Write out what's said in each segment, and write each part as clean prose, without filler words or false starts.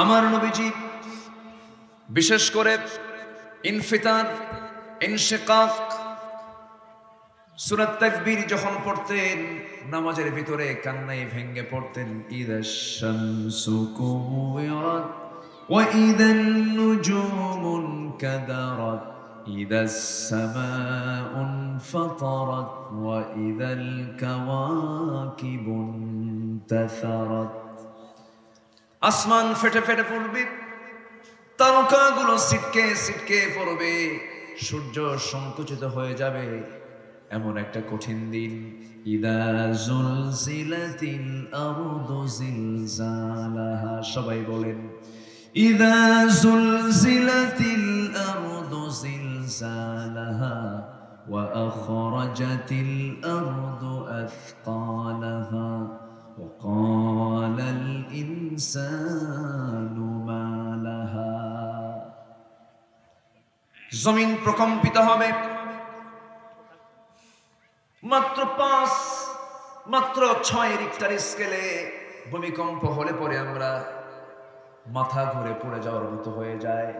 আমার নবীজি বিশেষ করে ইনফিতার, ইনশিকাক, সূরা তাকবীর যখন পড়তেন নামাজের ভিতরে কান্নায় ভেঙে পড়তেন। ইদাশ শামসু কুওয়ারাত ওয়া ইদান নুজুমু কাদারাত ইদাস সামাউ ফাতারাত ওয়া ইদাল কাওয়াকিবু ইনতাসারাত। আসমান ফেটে ফেটে পড়বে, তারকাগুলো ছিটকে ছিটকে পড়বে, সূর্য সংকুচিত হয়ে যাবে, এমন একটা কঠিন দিন। ইদা জুলজিলাতিল আরদু জিলজালাহা, সবাই বলেন ইদা জুলজিলাতিল আরদু জিলজালাহা ওয়া আখরাজাতিল আরদু আথকালাহা ওয়া ক্বালাল ইনসানু মা লাহা। জমিন প্রকম্পিত হবে। মাত্র 6 রিক্টার স্কেলে ভূমিকম্প হলে পরে আমরা মাথা ঘুরে পড়ে যাওয়ার মতো হয়ে যায়।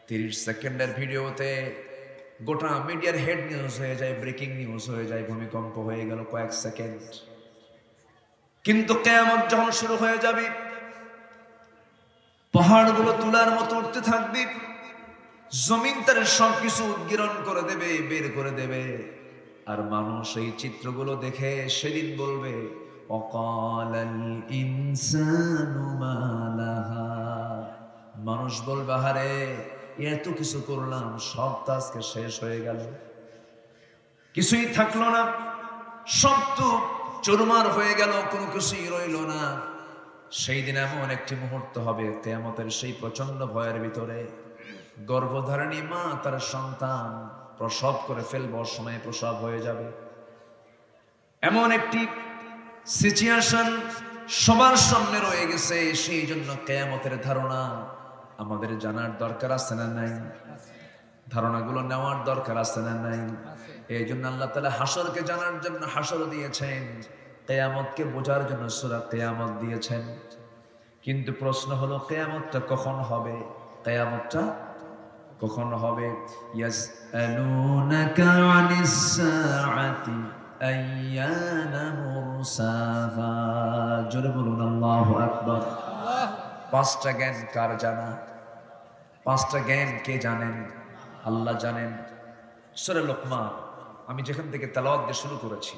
30 সেকেন্ডের ভিডিওতে গোটা মিডিয়ার হেড নিউজ হয়ে যায়, ব্রেকিং নিউজ হয়ে যায়, ভূমিকম্প হয়ে গেল কয়েক সেকেন্ড। কিন্তু কিয়ামত যখন শুরু হয়ে যাবে, পাহাড়গুলো তুলার মতো উঠতে থাকবে, জমিন তার সবকিছু উদ্গীরণ করে দেবে, বের করে দেবে। আর মানুষ এই চিত্রগুলো দেখে সেদিন বলবে অকালাল ইনসানু মা লাহা। মানুষ বলবে হারে এত কিছু করলাম, সব তো আজকে শেষ হয়ে গেল, কিছুই থাকলো না, সব তো চুরমার হয়ে গেল, কোনো কিছুই রইল না। সেই দিন এমন একটি মুহূর্ত হবে কিয়ামতের সেই প্রচন্ড ভয়ের ভিতরে গর্ভধারিণী মা তার সন্তান প্রসব করে ফেলবে, সময় প্রসব হয়ে যাবে। এমন একটি সিচুয়েশন সবার সামনে রয়ে গেছে। সেই জন্য কিয়ামতের ধারণা আমাদের জানার দরকার আছে না নাই? ধারণাগুলো নেওয়ার দরকার আছে না নাই? এই জন্য আল্লাহ তাআলা হাসরকে জানার জন্য হাসর দিয়েছেন, কিয়ামতকে বোঝার জন্য সূরা কিয়ামত দিয়েছেন। কিন্তু প্রশ্ন হলো কিয়ামতটা কখন হবে? কিয়ামতটা কখন হবে? ইয়াসআলুনাকা আনিস সাআতি আইয়ানা মুরসাহা। জোরে বলুন আল্লাহু আকবার। 5টা জ্ঞান কার জানা? 5টা জ্ঞান কে জানেন? আল্লাহ জানেন। সূরা লোকমান আমি যেখান থেকে তেলাওয়াত দিয়ে শুরু করেছি,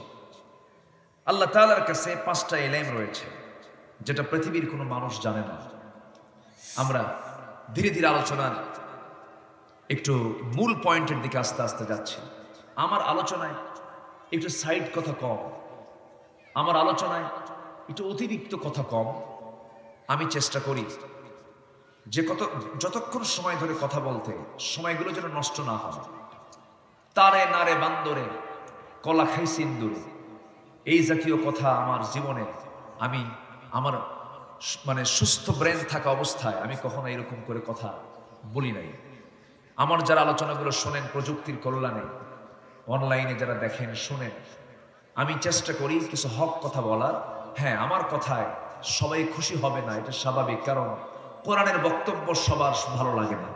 আল্লাহ তাআলার কাছে 5টা ইলম রয়েছে যেটা পৃথিবীর কোনো মানুষ জানে না। আমরা ধীরে ধীরে আলোচনার একটু মূল পয়েন্টের দিকে আস্তে আস্তে যাচ্ছি। আমার আলোচনায় একটু সাইড কথা কম, আমার আলোচনায় একটু অতিরিক্ত কথা কম। আমি চেষ্টা করি যে যতক্ষণ সময় ধরে কথা বলতে, সময়গুলো যেন নষ্ট না হয়। তারে নারে বান্দরে কলা খাই সিন্দুরে, এই জাতীয় কথা আমার জীবনে আমি আমার সুস্থ ব্রেন থাকা অবস্থায় আমি কখনো এরকম করে কথা বলি নাই। আমার যারা আলোচনাগুলো শোনেন প্রযুক্তির কল্যাণে, অনলাইনে যারা দেখেন শোনেন, আমি চেষ্টা করি কিছু হক কথা বলার। হ্যাঁ, আমার কথায় সবাই খুশি হবে না, এটা স্বাভাবিক, কারণ কোরআনের বক্তব্য সবার ভালো লাগে না।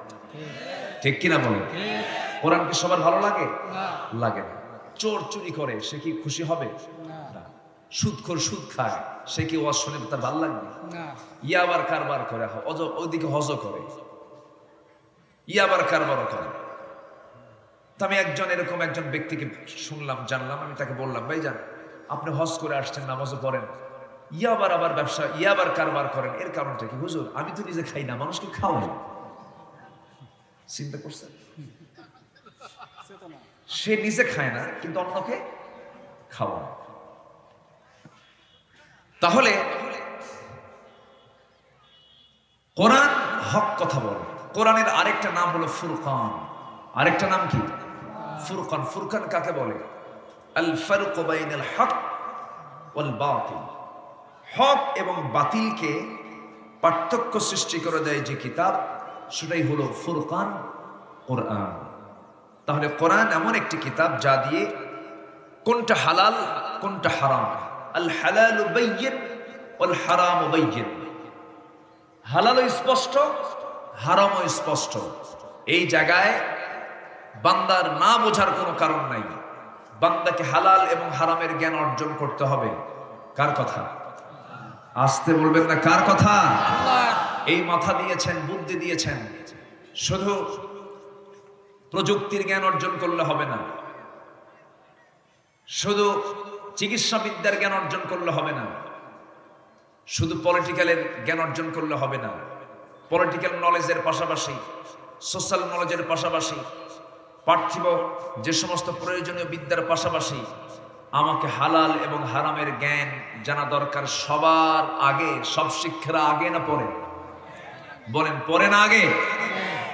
ঠিক কিনা বলেন? কোরআন কি সবার ভালো লাগে? লাগে না। চোর চুরি করে সে কি খুশি হবে? না। সুদখোর সুদ খায় সে কি ওয়াজ শুনে তার ভালো লাগবে? ইয়াবার কারবার করে, ওইদিকে হজ করে, ইয়াবার কারবারও করে। তো আমি এরকম একজন ব্যক্তিকে শুনলাম, জানলাম, আমি তাকে বললাম, ভাইজান আপনি হজ করে আসছেন, নামাজও পড়েন, আবার ব্যবসা, ইয়াবার কারবার করেন, এর কারণটা কি? হুজুর আমি তো নিজে খাই না, মানুষকে খাওয়াই। চিন্তা করছেন? সে নিজে খায় না কিন্তু অন্যকে খাওয়ায়। তাহলে কোরআন হক কথা বলে। কোরআনের আরেকটা নাম হলো ফুরকান। আরেকটা নাম কি? ফুরকান। ফুরকান কাকে বলে? আল ফারকু বাইনাল হক ওয়াল বাতিল। হক এবং বাতিলকে পার্থক্য সৃষ্টি করে দেয় যে কিতাব, সেটাই হলো ফুরকান, কোরআন। তাহলে কোরআন এমন একটি কিতাব যা দিয়ে কোনটা হালাল কোনটা হারাম, আল হালালু বাইয়িন ওয়াল হারামু বাইয়িন। হালালও স্পষ্ট, হারামও স্পষ্ট। এই জায়গায় বান্দার না বোঝার কোনো কারণ নাই। বান্দাকে হালাল এবং হারামের জ্ঞান অর্জন করতে হবে। কার কথা? আসতে বলবেন না, কার কথা? এই মাথা দিয়েছেন, বুদ্ধি দিয়েছেন। শুধু প্রযুক্তির জ্ঞান অর্জন করলে হবে না, শুধু চিকিৎসা বিদ্যার জ্ঞান অর্জন করলে হবে না, শুধু পলিটিক্যালের জ্ঞান অর্জন করলে হবে না। পলিটিক্যাল নলেজের পাশাপাশি, সোশ্যাল নলেজের পাশাপাশি, পার্থিব যে সমস্ত প্রয়োজনীয় বিদ্যার পাশাপাশি আমাকে হালাল এবং হারামের জ্ঞান জানা দরকার। সবার আগে, সব শিক্ষারা আগে না পরে? বলেন, পরে না আগে?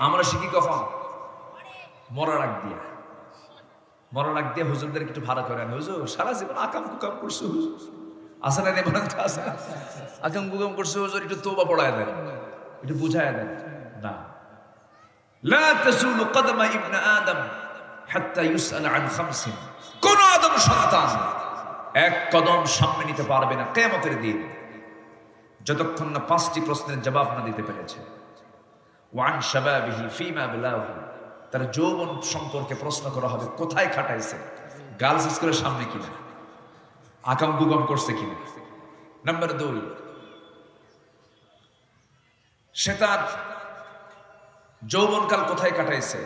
আমরা শিখি কখন? মরার আগ দিয়া। মরার আগ দিয়ে হুজুরদের একটু ভাড়া করে আনে। হুজুর সারা জীবন আকাম কুকাম করছে, হুজুর আসে না? বলেন তো, আসে? আকাম কুকাম করছে হুজুর, একটু তোবা পড়ায় দেন, একটু বুঝায় দেন। না, লা তাজুলু কদমা ইবনে আদম হাত্তা ইউসআল আন খামসিন। কোন আদম সন্তান এক কদম সামনে নিতে পারবে না কিয়ামতের দিন যতক্ষণ না 5টি প্রশ্নের জবাব না দিতে পেরেছে। ওয়ান শাবাবিহি ফিমা বলাহু, তার যৌবন সম্পর্কে প্রশ্ন করা হবে, কোথায় খাটাইছে, গার্লস স্কুলের সামনে কিনা, আকাম কুকাম করছে কিনা। নাম্বার 2, সে তার যৌবনকাল কোথায় কাটাইছে।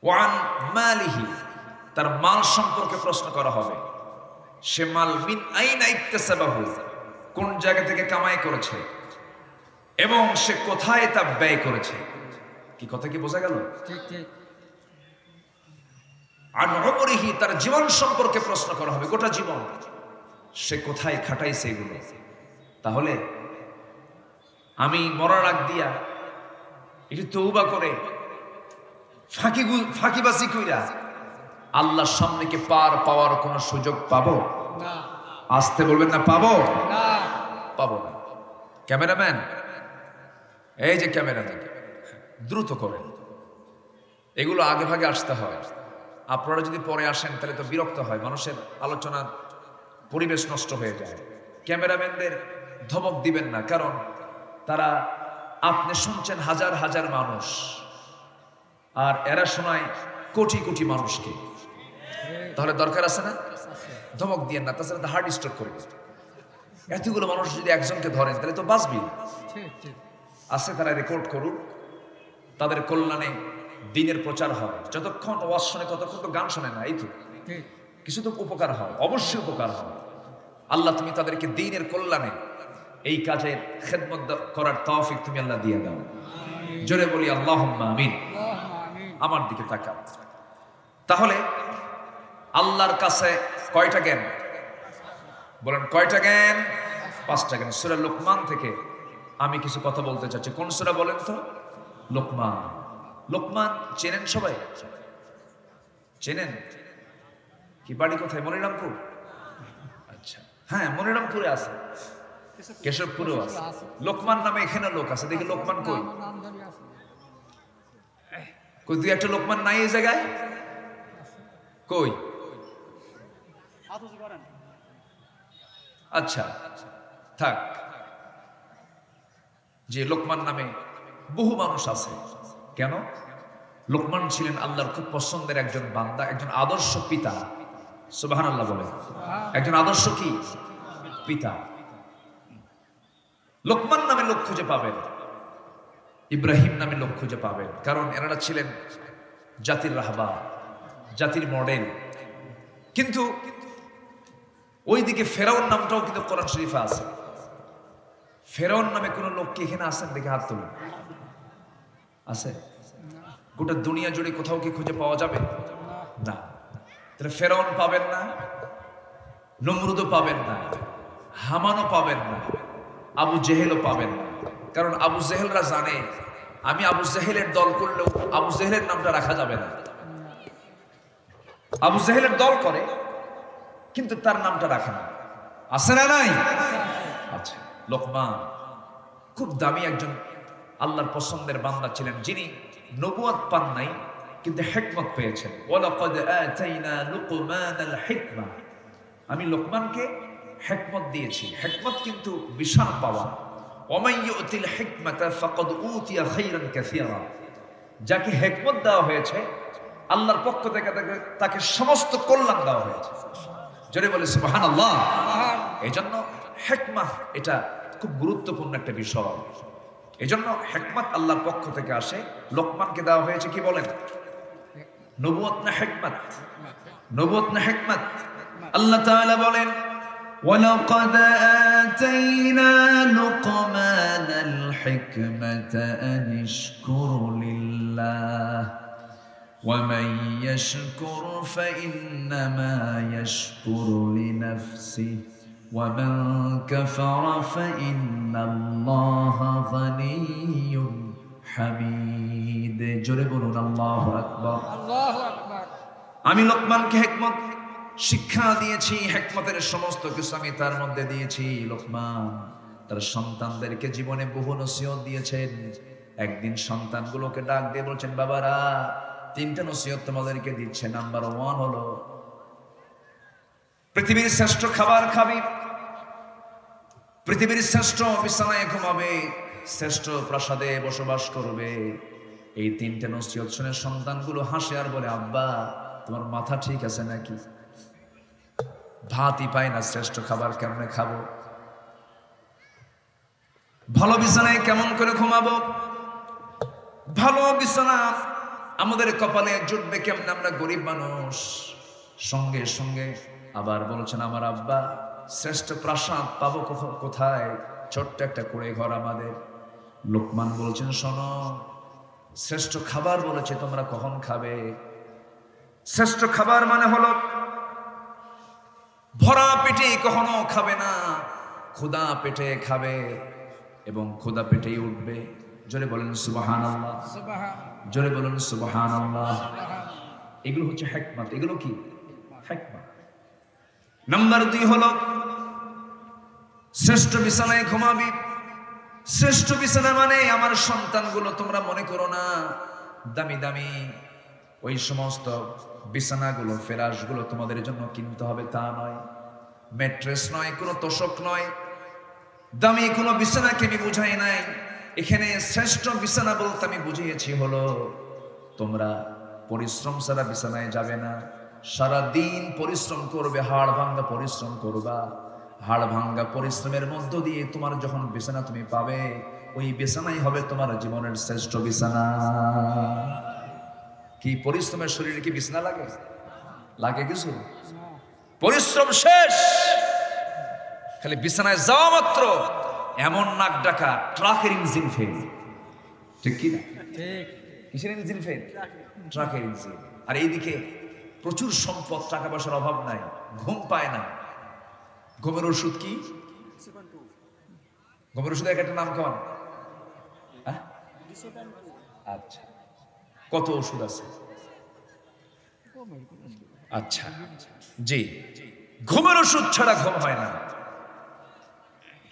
ওয়ান মালিহি, তার মাল সম্পর্কে প্রশ্ন করা হবে। সে মাল মিন আইনা ইকতাসাবাহু, কোন জায়গা থেকে কামাই করেছে এবং সে কোথায় তা ব্যয় করেছে। কি কথা কি বোঝা গেল? ঠিক ঠিক। আন উমরিহি, তার জীবন সম্পর্কে প্রশ্ন করা হবে, গোটা জীবন সে কোথায় খাটাইছে এগুলো। তাহলে আমি মরার আগ দিয়া একটু তওবা করে ফাঁকিবাজি কইরা আল্লাহর সামনে কি পার পাওয়ার কোন সুযোগ পাবো? না। আসতে বলবেন না, পাবো না। পাবো না। ক্যামেরাম্যান, এই যে ক্যামেরাম্যান, দ্রুত করেন, এগুলো আগে ভাগে আসতে হয়। আপনারা যদি পরে আসেন তাহলে তো বিরক্ত হয়, মানুষের আলোচনার পরিবেশ নষ্ট হয়ে যায়। ক্যামেরাম্যানদের ধমক দিবেন না, কারণ তারা, আপনি শুনছেন হাজার হাজার মানুষ, আর এরা শোনায় কোটি কোটি মানুষকে। তাহলে দরকার আছে না? ধমক দিয়েন না, তাছাড়া হার্ট স্ট্রোক করবে। এতগুলো মানুষ যদি একজনকে ধরেন তাহলে তো বাঁচবি। ঠিক ঠিক। আছে, তারা রেকর্ড করুক, তাদের কল্যাণে দিনের প্রচার হয়। যতক্ষণ ওয়াজ শোনে ততক্ষণ তো গান শোনে না, এই তো ঠিক। কিছু তো উপকার হয়, অবশ্যই উপকার হয়। আল্লাহ তুমি তাদেরকে দিনের কল্যাণে এই কাজের খেদমত করার তৌফিক তুমি আল্লাহ দিয়ে দাও। জোরে বলি আল্লাহুম্মা আমিন। আল্লাহুম্মা আমিন। আমার দিকে তাকাও। তাহলে আল্লাহর কাছে কয়টা জ্ঞান? বলেন কয়টা জ্ঞান? 5টা জ্ঞান। সূরা লোকমান থেকে আমি কিছু কথা বলতে চাচ্ছি। কোন সূরা বলেন তো? লোকমান। লোকমান চেনেন সবাই? চেনেন? কি বাড়ি কোথায়? মনিরামপুর? আচ্ছা, হ্যাঁ মনিরামপুরে আছে, কেশবপুরেও আছে। লোকমান নামে এখানে লোক আছে, দেখি লোকমান কই? নামধারী আছে। কই দুই একটা লোকমান নাই এই জায়গায়? কই? আচ্ছা থাক, যে লোকমান নামে বহু মানুষ আছে। কেন? লোকমান ছিলেন আল্লাহর খুব পছন্দের একজন বান্দা, একজন আদর্শ পিতা। সুবহানাল্লাহ বলেন। একজন আদর্শ কি? পিতা। লোকমান নামে লোক খুঁজে পাবেন, ইব্রাহিম নামে লোক খুঁজে পাবেন, কারণ এনারা ছিলেন জাতির রাহবার, জাতির মডেল। কিন্তু ওইদিকে ফেরাউন নামটাও কিন্তু কোরআন শরীফে আছে। ফেরাউন নামে কোন লোক কি এখানে আছেন? দেখে হাত তুলুন। আছে? গোটা দুনিয়া জুড়ে কোথাও কি খুঁজে পাওয়া যাবে? না। তাহলে ফেরাউন পাবেন না, নমরুদও পাবেন না, হামানও পাবেন না, আবু জেহেলও পাবেন না। কারণ আবু জেহেলরা জানে আমি আবু জেহেলের দল করলেও আবু জেহেলের নামটা রাখা যাবে না। আবু জেহেলের দল করে কিন্তু তার নামটা রাখে না। আছে না নাই? আচ্ছা, লোকমান খুব দামি একজন আল্লাহর পছন্দের বান্দা ছিলেন, যিনি নবুয়ত পান নাই কিন্তু হিকমত পেয়েছেন। ওয়ালাকাদ আতাইনা লুকমানাল হিকমা, আমি লোকমানকে হিকমত দিয়েছি। হিকমত কিন্তু বিশাল পাওয়া। ওয়ামান ইউতিল হিকমাতা ফাকাদ উতিয়া খাইরান কাসীরা, যাকে হিকমত দেওয়া হয়েছে আল্লাহর পক্ষ থেকে তাকে সমস্ত কল্যাণ দেওয়া হয়েছে। জোরে বলে সুবহানাল্লাহ। এইজন্য হিকমাত এটা খুব গুরুত্বপূর্ণ একটা বিষয়। এইজন্য হিকমত আল্লাহর পক্ষ থেকে আসে। লোকমানকে দেওয়া হয়েছে কি বলেন? নবুয়ত না হিকমত? নবুয়ত না হিকমত? আল্লাহ তাআলা বলেন ওয়ালাকাদ আতাইনা লুকমানাল হিকমাতা আন ইশকুর লিল্লাহ ওয়া মান ইয়াশকুর ফাইন্নামা ইয়াশকুরু লিনাফসিহি ওয়া মান কাফারা ফাইন্নাল্লাহা গানিয়্যুন হামিদ। জোরে বলুন আল্লাহু আকবার। আল্লাহু আকবার। আমি লোকমানকে হিকমত শিক্ষা দিয়েছি, হিকমতের সমস্ত কিছু আমি তার মধ্যে দিয়েছি। লোকমান তার সন্তানদেরকে জীবনে বহু নসিহত দিয়েছেন। একদিন সন্তানগুলোকে ডাক দিয়ে বলছেন, বাবারা 3টা নসিহত তোমাদেরকে দিচ্ছে। নাম্বার 1 হলো পৃথিবীর শ্রেষ্ঠ খাবার খাবি, পৃথিবীর শ্রেষ্ঠ বিছানায় ঘুমাবে, শ্রেষ্ঠ প্রাসাদে বসবাস করবে। এই 3টে নসিহত শুনে সন্তানগুলো হাসে আর বলে, আব্বা তোমার মাথা ঠিক আছে নাকি? ভাতই পাই না, শ্রেষ্ঠ খাবার কেমনে খাবো? ভালো বিছানায় কেমন করে ঘুমাবো? ভালো বিছানা আমাদের কপালে জুটবে কেমনে? আমরা গরিব মানুষ। সঙ্গে সঙ্গে আবার বলছেন, আমার আব্বা শ্রেষ্ঠ প্রাসাদ পাবো কোথায়? ছোট্ট একটা কুড়ে ঘর আমাদের। লোকমান বলছেন, শোনো, শ্রেষ্ঠ খাবার বলেছে, তোমরা কখন খাবে? শ্রেষ্ঠ খাবার মানে হলো ভরা পেটে কখনো খাবে না, ক্ষুধা পেটে খাবে এবং ক্ষুধা পেটেই উঠবে। জোরে বলেন সুবহানাল্লাহ। জোরে বলেন সুবহানাল্লাহ। এগুলো হচ্ছে হিকমত। এগুলো কি হিকমত? নাম্বার 2 হলো শ্রেষ্ঠ বিছানায় ঘুমাবি। শ্রেষ্ঠ বিছানা মানে আমার সন্তানগুলো, তোমরা মনে করো না দামি দামি ওই সমস্ত বিছানাগুলো, ফেরাশগুলো তোমাদের জন্য কিনতে হবে, তা নয়। ম্যাট্রেস নয়, কোনো তোশক নয়, দামি কোনো বিছানাকে আমি বুঝাই নাই। এখানে শ্রেষ্ঠ বিছানা বলতে আমি বুঝিয়েছি হলো তোমরা পরিশ্রম ছাড়া বিছানায় যাবে না, সারা দিন পরিশ্রম করবে, হাড় ভাঙ্গা পরিশ্রম করবা। হাড় ভাঙ্গা পরিশ্রমের মধ্য দিয়ে তোমার যখন বিছানা তুমি পাবে, ওই বিছানাই হবে তোমার জীবনের শ্রেষ্ঠ বিছানা। কি পরিশ্রমের শরীরে কি বিছানা লাগে? লাগে কিছু? পরিশ্রম শেষ, খালি বিছানায় যাওয়া মাত্র এমন নাক ডাকা, ট্রাকের ইঞ্জিন ফেল। ঠিক কি না? কিসের ইঞ্জিন ফেল? ট্রাকের ইঞ্জিন। আর এইদিকে প্রচুর সম্পদ, টাকা পয়সার অভাব নাই, ঘুম পায় না। ঘুমের ওষুধ কি? ঘুমের ওষুধ একটা নাম কেমন? আচ্ছা, কত ওষুধ আছে? আচ্ছা জি, ঘুমের ওষুধ ছাড়া ঘুম হয় না।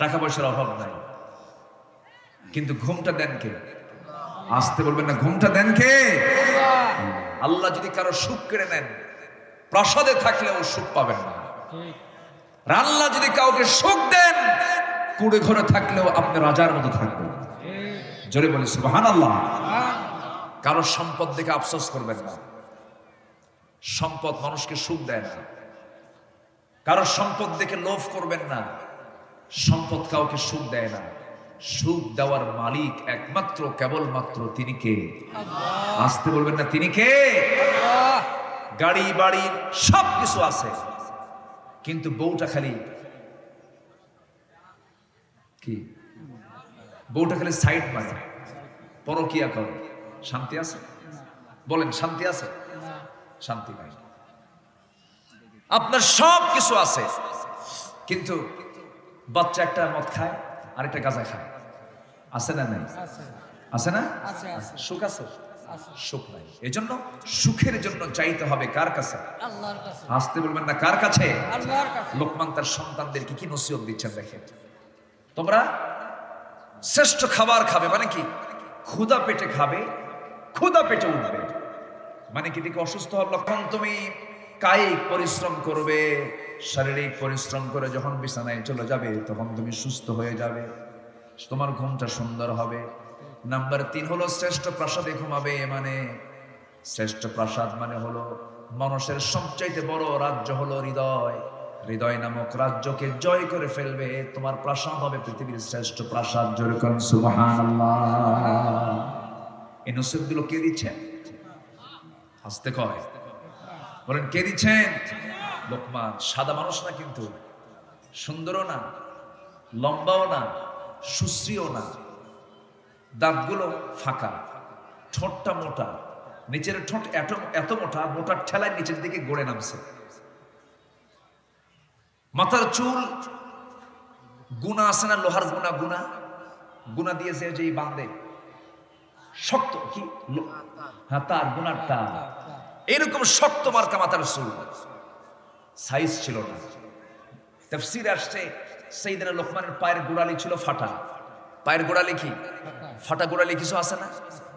টাকা পয়সার অভাব নাই, কিন্তু ঘুমটা দেন কে? আসতে বলবেন না, ঘুমটা দেন কে? আল্লাহ যদি কারো সুখ কেড়ে নেন, প্রাসাদে থাকলেও সুখ পাবেন না। আল্লাহ যদি কাউকে সুখ দেন, কুড়ে ঘরে থাকলেও আপনি রাজার মতো থাকবেন। জোরে বলি সুবহানাল্লাহ। কারো সম্পদ দেখে আফসোস করবেন না। সম্পদ মানুষকে সুখ দেয় না। কারো সম্পদ দেখে লোভ করবেন না। সম্পদ কাউকে সুখ দেয় না। সুখ দেওয়ার মালিক একমাত্র কেবলমাত্র তিনি কে? আসতে বলবেন না, তিনি কে? গাড়ি বাড়ি সব কিছু আছে, কিন্তু বউটা খালি কি? বউটা খালি সাইড মারে, পরকিয়া করে। শান্তি আছে? বলেন, শান্তি আছে? শান্তি নাই। আপনার সব কিছু আছে, কিন্তু বাচ্চা একটা মদ খায়, আরেকটা গাঁজা খায়। আছে না নাই? আছে না? সুখ আছে? সুখ নাই। এজন্য সুখের জন্য চাইতে হবে কার কাছে? আল্লাহর কাছে। আসতে বলবেন না, কার কাছে? আল্লাহর কাছে। লোকমান তার সন্তানদেরকে কি নসিহত দিচ্ছেন দেখেন। তোমরা শ্রেষ্ঠ খাবার খাবে মানে কি? ক্ষুধা পেটে খাবে, ক্ষুধা পেটে উঠবে। মানে কি? দিকে অসুস্থ হওয়ার লক্ষণ। তুমি কায়িক পরিশ্রম করবে, শারীরিক পরিশ্রম করে যখন বিছানায় চলে যাবে, তখন তুমি সুস্থ হয়ে যাবে। তোমার ঘুমটা সুন্দর হবে। নাম্বার 3 হলো শ্রেষ্ঠ প্রাসাদে ঘুমাবে। মানে শ্রেষ্ঠ প্রাসাদ মানে হলো মানুষের সবচাইতে বড় রাজ্য হলো হৃদয়। হৃদয় নামক রাজ্যকে জয় করে ফেলবে, তোমার প্রাসাদ হবে পৃথিবীর শ্রেষ্ঠ প্রাসাদ। জোরে কোন সুবহানাল্লাহ। এই নসিহতগুলো কে দিচ্ছেন? হাসতে কয়, বলেন কে দিচ্ছেন? লোকমান। সাদা মানুষ না কিন্তু, সুন্দরও না, লম্বাও না, সুশ্রীও না, দাঁতগুলো ফাঁকা, ঠোঁটটা মোটা, নিচের ঠোঁট এত মোটা, মোটার ঠেলায় নিচের দিকে গড়ে নামছে। মাথার চুল গুণা আছে না, লোহার গুণা, গুণা গুণা দিয়েছে যে বাঁধে শক্ত, কি হ্যাঁ তার গুণার তার, এরকম শক্ত মার্কা মাথার চুল, সাইজ ছিল না। তাফসীরে আসছে সাইয়েদনা লোকমানের পায়ের গোড়ালি ছিল ফাটা। পায়ের গোড়ালি কি ফাটা? গোড়ালি কিছু আছে না,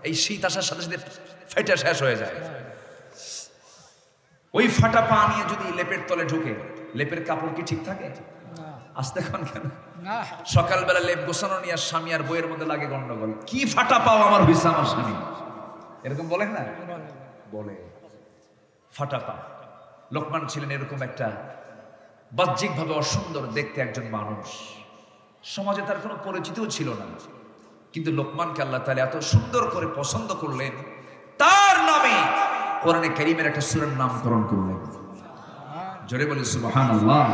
এই শীত আসার সাথে সাথে ফেটে শেষ হয়ে যায়। ওই ফাটা পা নিয়ে যদি লেপের তলে ঢুকে, লেপের কাপড় কি ঠিক থাকে? আসতে কোন কেন? সকালবেলা লেপ গোছানো নিয়ে স্বামী আর বইয়ের মধ্যে লাগে গন্ডগোল, কি ফাটা পাও আমার হইছে আমার স্বামী, এরকম বলেন না? বলে ফাটা পা। লোকমান ছিলেন এরকম একটা বাহ্যিকভাবে অসুন্দর দেখতে একজন মানুষ। সমাজে তার কোনো পরিচিতিও ছিল না, কিন্তু লোকমানকে আল্লাহ তাআলা এত সুন্দর করে পছন্দ করলেন, তার নামে কোরআনে কারীমের একটা সূরার নামকরণ করলেন। জোরে বলি সুবহানাল্লাহ।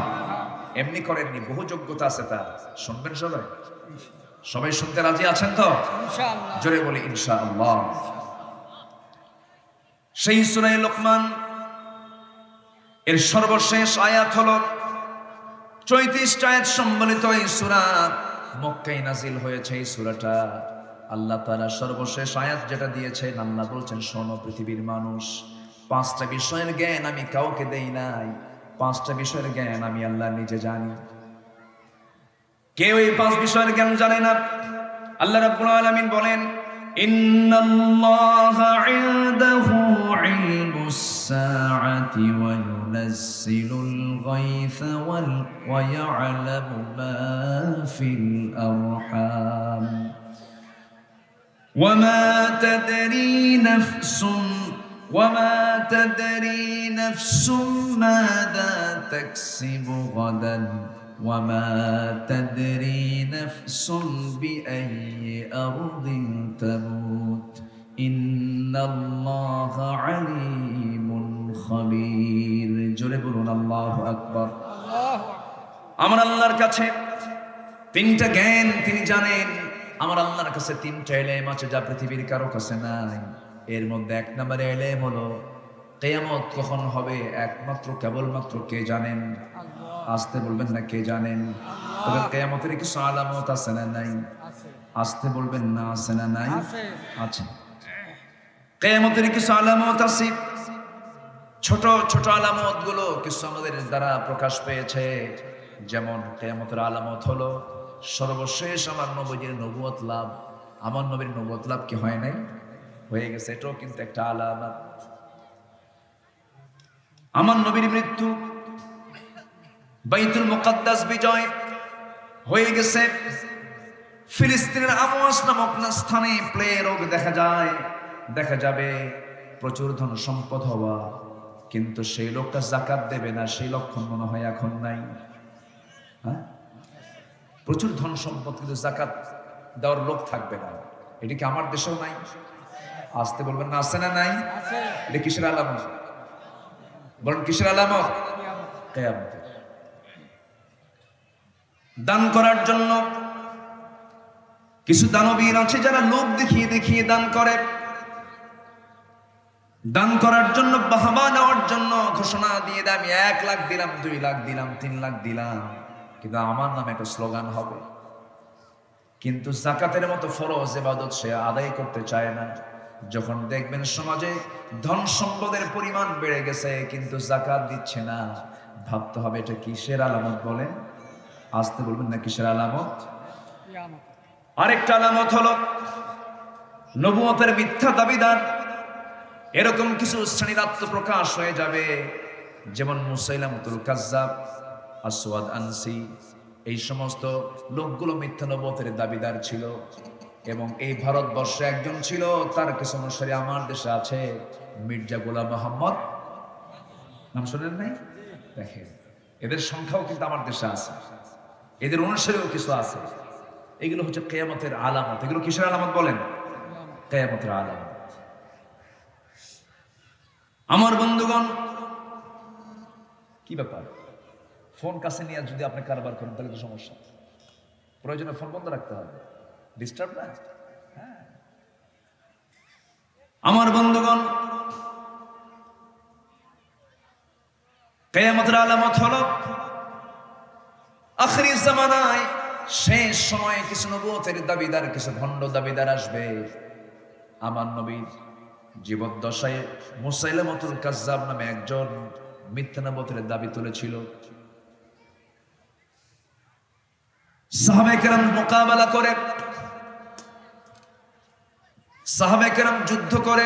এমনি করেননি, বহু যোগ্যতা আছে তার। শুনবেন সবাই? সবাই শুনতে রাজি আছেন তো? ইনশাআল্লাহ। জোরে বলি ইনশাআল্লাহ। সেই সূরা লোকমান এর সর্বশেষ আয়াত হলো 34 আয়াত সম্বলিত এই সূরা। মক্কায় নাজিল হয়েছে এই সূরাটা। আল্লাহ তাআলা সর্বশেষ আয়াত যেটা দিয়েছেন, আল্লাহ বলছেন, শোনো পৃথিবীর মানুষ, 5টা বিষয়ের জ্ঞান আমি কাউকে দেই নাই। 5টা বিষয়ের জ্ঞান আমি আল্লাহ নিজে জানি। কেউ এই 5 বিষয়ের জ্ঞান জানে না। আল্লাহ রাব্বুল আলামিন বলেন, ইন্নাল্লাহা ইনদাহু ইলমুস সাআতি ওয়া ইউনাজ্জিলুল গায়থা ওয়া ইয়া'লামু মা ফিল আরহাম ওয়া মা তাদরি নাফসুম মাযা তাকসিবু গাদান وما تدري نفس بأي أرض تموت إن الله عليم خبير জোরে বলুন আল্লাহু আকবার। আমার আল্লাহর কাছে 3টা জ্ঞান তিনি জানেন। আমার আল্লাহর কাছে 3টা ইলম আছে যা পৃথিবীর কারো কাছে নাই। এর মধ্যে 1 নম্বরে ইলম হলো কিয়ামত কখন হবে একমাত্র কেবলমাত্র কে জানেন? আসতে বলবেন না কে জানেন? তবে কিয়ামতের কিছু আলামত আছে না নাই? আসতে বলবেন না আছে না নাই? আছে। কিয়ামতের কিছু আলামত আছে। ছোট ছোট আলামত গুলো কিছু আমাদের দ্বারা প্রকাশ পেয়েছে। যেমন কিয়ামতের আলামত হলো সর্বশেষ আমার নবীর নবুয়ত লাভ। আমার নবীর নবুয়ত লাভ কি হয় নাই? হয়ে গেছে, এটাও কিন্তু একটা আলামত। আমার নবীর মৃত্যু, বাইতুল মুকাদ্দাস বিজয় হয়ে গেছে। ফিলিস্তিনের আমওয়াস নামক স্থানে প্লে রোগ দেখা যাবে, প্রচুর ধন সম্পদ হওয়া, কিন্তু সেই লোকটা যাকাত দেবে না, সেই লক্ষণ মনে হয় এখন নাই। হ্যাঁ, প্রচুর ধন সম্পদ কিন্তু যাকাত দেওয়ার লোক থাকবে না। এটা কি আমার দেশেও নাই? আসতে বলবেন না আছে না নাই? এটা কিসের আলামত? বলেন কিসের আলামত? কিয়ামতের। দান করার জন্য কিছু দানবীর আছে যারা লোক দেখিয়ে দেখিয়ে দান করে। দান করার জন্য, বাহবা নেওয়ার জন্য ঘোষণা দিয়ে দেয়, আমি 1 লাখ দিলাম, 2 লাখ দিলাম, 3 লাখ দিলাম, কিন্তু আমার নামে একটা স্লোগান হবে। কিন্তু যাকাতের মতো ফরজ ইবাদত সে আদায় করতে চায় না। যখন দেখবেন সমাজে ধন সম্পদের পরিমাণ বেড়ে গেছে কিন্তু যাকাত দিচ্ছে না, ভাবতে হবে এটা কিসের আলামত? বলেন, আসতে বলবেন না কিসের আলামত? আরেকটা আলামত হলো নবুয়তের মিথ্যা দাবিদার। এরকম কিছু শ্রেণীর আত্মপ্রকাশ হয়ে যাবে, যেমন মুসাইলামতুল কাজ্জাব, আসওয়াদ আনসি, এই সমস্ত লোকগুলো মিথ্যা নবুয়তের দাবিদার ছিল। এবং এই ভারতবর্ষে একজন ছিল, তার কিছু অনুসারী আমার দেশে আছে, মির্জা গোলাম মোহাম্মদ, নাম শোনেন নাই? দেখেন, এদের সংখ্যাও কিন্তু আমার দেশে আছে, এদের অনুসারীও কিছু আছে। এগুলো হচ্ছে কিয়ামতের আলামত। এগুলো কিসের আলামত বলেন? কিয়ামতের আলামত। আমার বন্ধুগণ, কি ব্যাপার, ফোন কাছে নিয়ে যদি আপনি কারবার করেন তাহলে তো সমস্যা। প্রয়োজনে ফোন বন্ধ রাখতে হবে, ডিস্টার্ব না। হ্যাঁ, আমার বন্ধুগণ, কিয়ামতের আলামত হলো আখিরি জামানায় শেষ সময়ে কিছু নবুয়তের দাবিদার, কিছু ভণ্ড দাবিদার আসবে। আমার নবীর জীবদ্দশায় মুসাইলামাতুল কাজ্জাব নামে একজন মিথ্যা নবুয়তের দাবি তুলেছিল। সাহাবায়ে কেরাম মোকাবেলা করে, সাহাবায়ে কেরাম যুদ্ধ করে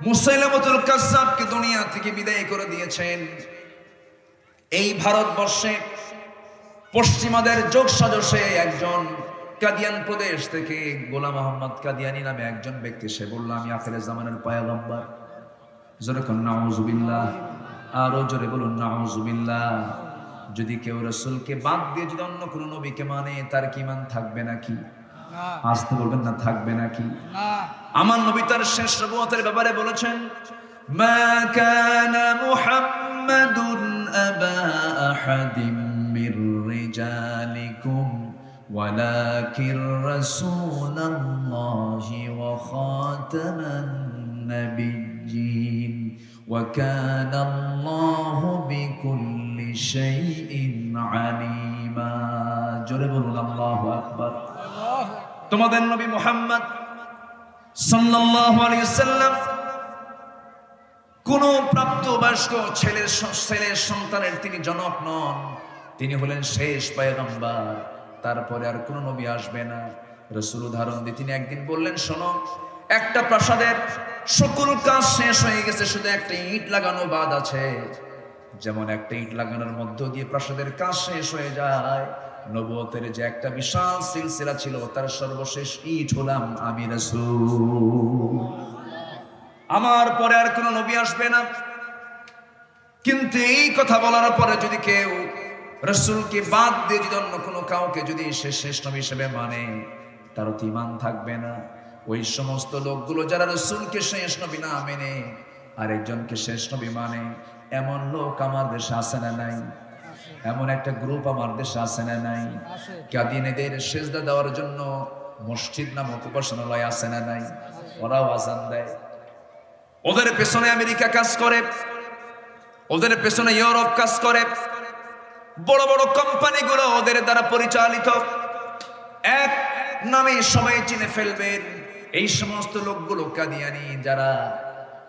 মুসাইলামাতুল কাজ্জাবকে দুনিয়া থেকে বিদায় করে দিয়েছেন। এই ভারতবর্ষে পশ্চিমাদের যোগ সাজসে একজন কাদিয়ান প্রদেশ থেকে গোলাম মোহাম্মদ কাদিয়ানি নামে একজন ব্যক্তি, সে বলল আমি আখিরে জামানের পয়গম্বর। জোরে কোন নাউজুবিল্লাহ, আরো জোরে বলুন নাউজুবিল্লাহ। যদি কেউ রাসূলকে বাদ দিয়ে যদি অন্য কোনো নবীকে মানে, তার কি ঈমান থাকবে নাকি? আসতে বলবেন না, থাকবে নাকি? আমার নবী তার শেষ নবুয়তের ব্যাপারে বলেছেন, মা কানা মুহাম্মাদুন আবা আহাদিম মির রিজালিকুম ওয়ালাকিন রাসূলুল্লাহি ওয়া খাতামান নাবিয়্যিন ওয়া কানা আল্লাহু বিকুল্লি শাইইন আলিমা। জোরে বলুন আল্লাহু আকবার। তোমাদের নবী মুহাম্মদ সাল্লাল্লাহু আলাইহি ওয়াসাল্লাম কোন প্রাপ্তবয়স্ক ছেলের সন্তানের তিনি জনক নন, তিনি হলেন শেষ পয়গম্বর। তারপরে আর কোন নবী আসবে না। রাসূল উদাহরণ দিয়ে তিনি একদিন বললেন, শোনো, একটা প্রাসাদের সকল কাজ শেষ হয়ে গেছে, শুধু একটা ইট লাগানো বাদ আছে। যেমন একটা ইট লাগানোর মধ্য দিয়ে প্রাসাদের কাজ শেষ হয়ে যায়, নবুয়তের যে একটা বিশাল সিলসিলা ছিল, তার সর্বশেষ ইট হলাম আমি রাসূল। আমার পরে আর কোন নবী আসবে না। কিন্তু এই কথা বলার পরে যদি কেউ রাসূলকে বাদ দিয়ে যদি অন্য কোনো কাউকে যদি সে শেষ নবী হিসেবে মানে, তার তো ঈমান থাকবে না। ওই সমস্ত লোকগুলো যারা রাসূলকে শেষ নবী না মেনে আরেকজনকে শেষ নবী মানে, এমন লোক আমার দেশে আছে না নাই? এমন একটা গ্রুপ আমার দেশে আছে না নাই? কাদিয়ানীদের সেজদা দেওয়ার জন্য মসজিদ নামক উপাসনালয় আছে না নাই? ওরাও আযান দেয়। ওদের পেছনে আমেরিকা কাজ করে, ওদের পেছনে ইউরোপ কাজ করে, বড় বড় কোম্পানিগুলো ওদের দ্বারা পরিচালিত। এক নামে সবাই চিনে ফেলবেন। এই সমস্ত লোকগুলো কাদিয়ানী, যারা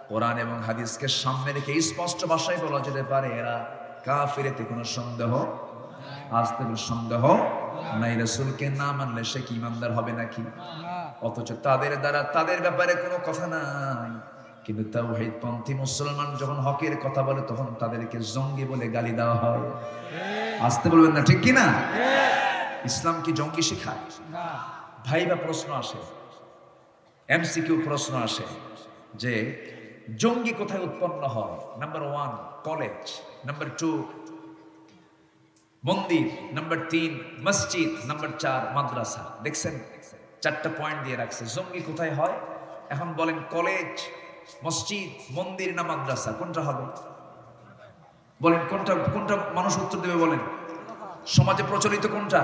কোরআন এবং হাদিসকে সামনে রেখে স্পষ্ট ভাষায় বলা যেতে পারে এরা কাফির, এতে কোনো সন্দেহ আসতে সন্দেহ নাই। রাসূলকে না মানলে সে কি ঈমানদার হবে নাকি? অথচ তাদের দ্বারা তাদের ব্যাপারে কোনো কথা নাই। কিন্তু তাওহীদ পন্থী মুসলমান যখন হকের কথা বলে, তখন তাদেরকে জঙ্গি বলে গালি দেওয়া হয়। আসতে বলবেন না, ঠিক কি না? ইসলাম কি জঙ্গি শেখায়? ভাইবা প্রশ্ন আসে, এমসিকিউ প্রশ্ন আসে যে জঙ্গি কোথায় উৎপন্ন হয়? নাম্বার 1 কলেজ, নাম্বার 2 মন্দির, নাম্বার 3 মসজিদ, নাম্বার 4 মাদ্রাসা। দেখছেন, 4টা পয়েন্ট দিয়ে রাখছে। জঙ্গি কোথায় হয়? এখন বলেন, কলেজ, মসজিদ, মন্দির না মাদ্রাসা, কোনটা হবে? বলেন কোনটা? কোনটা মানুষ উত্তর দেবে? বলেন, সমাজে প্রচলিত কোনটা?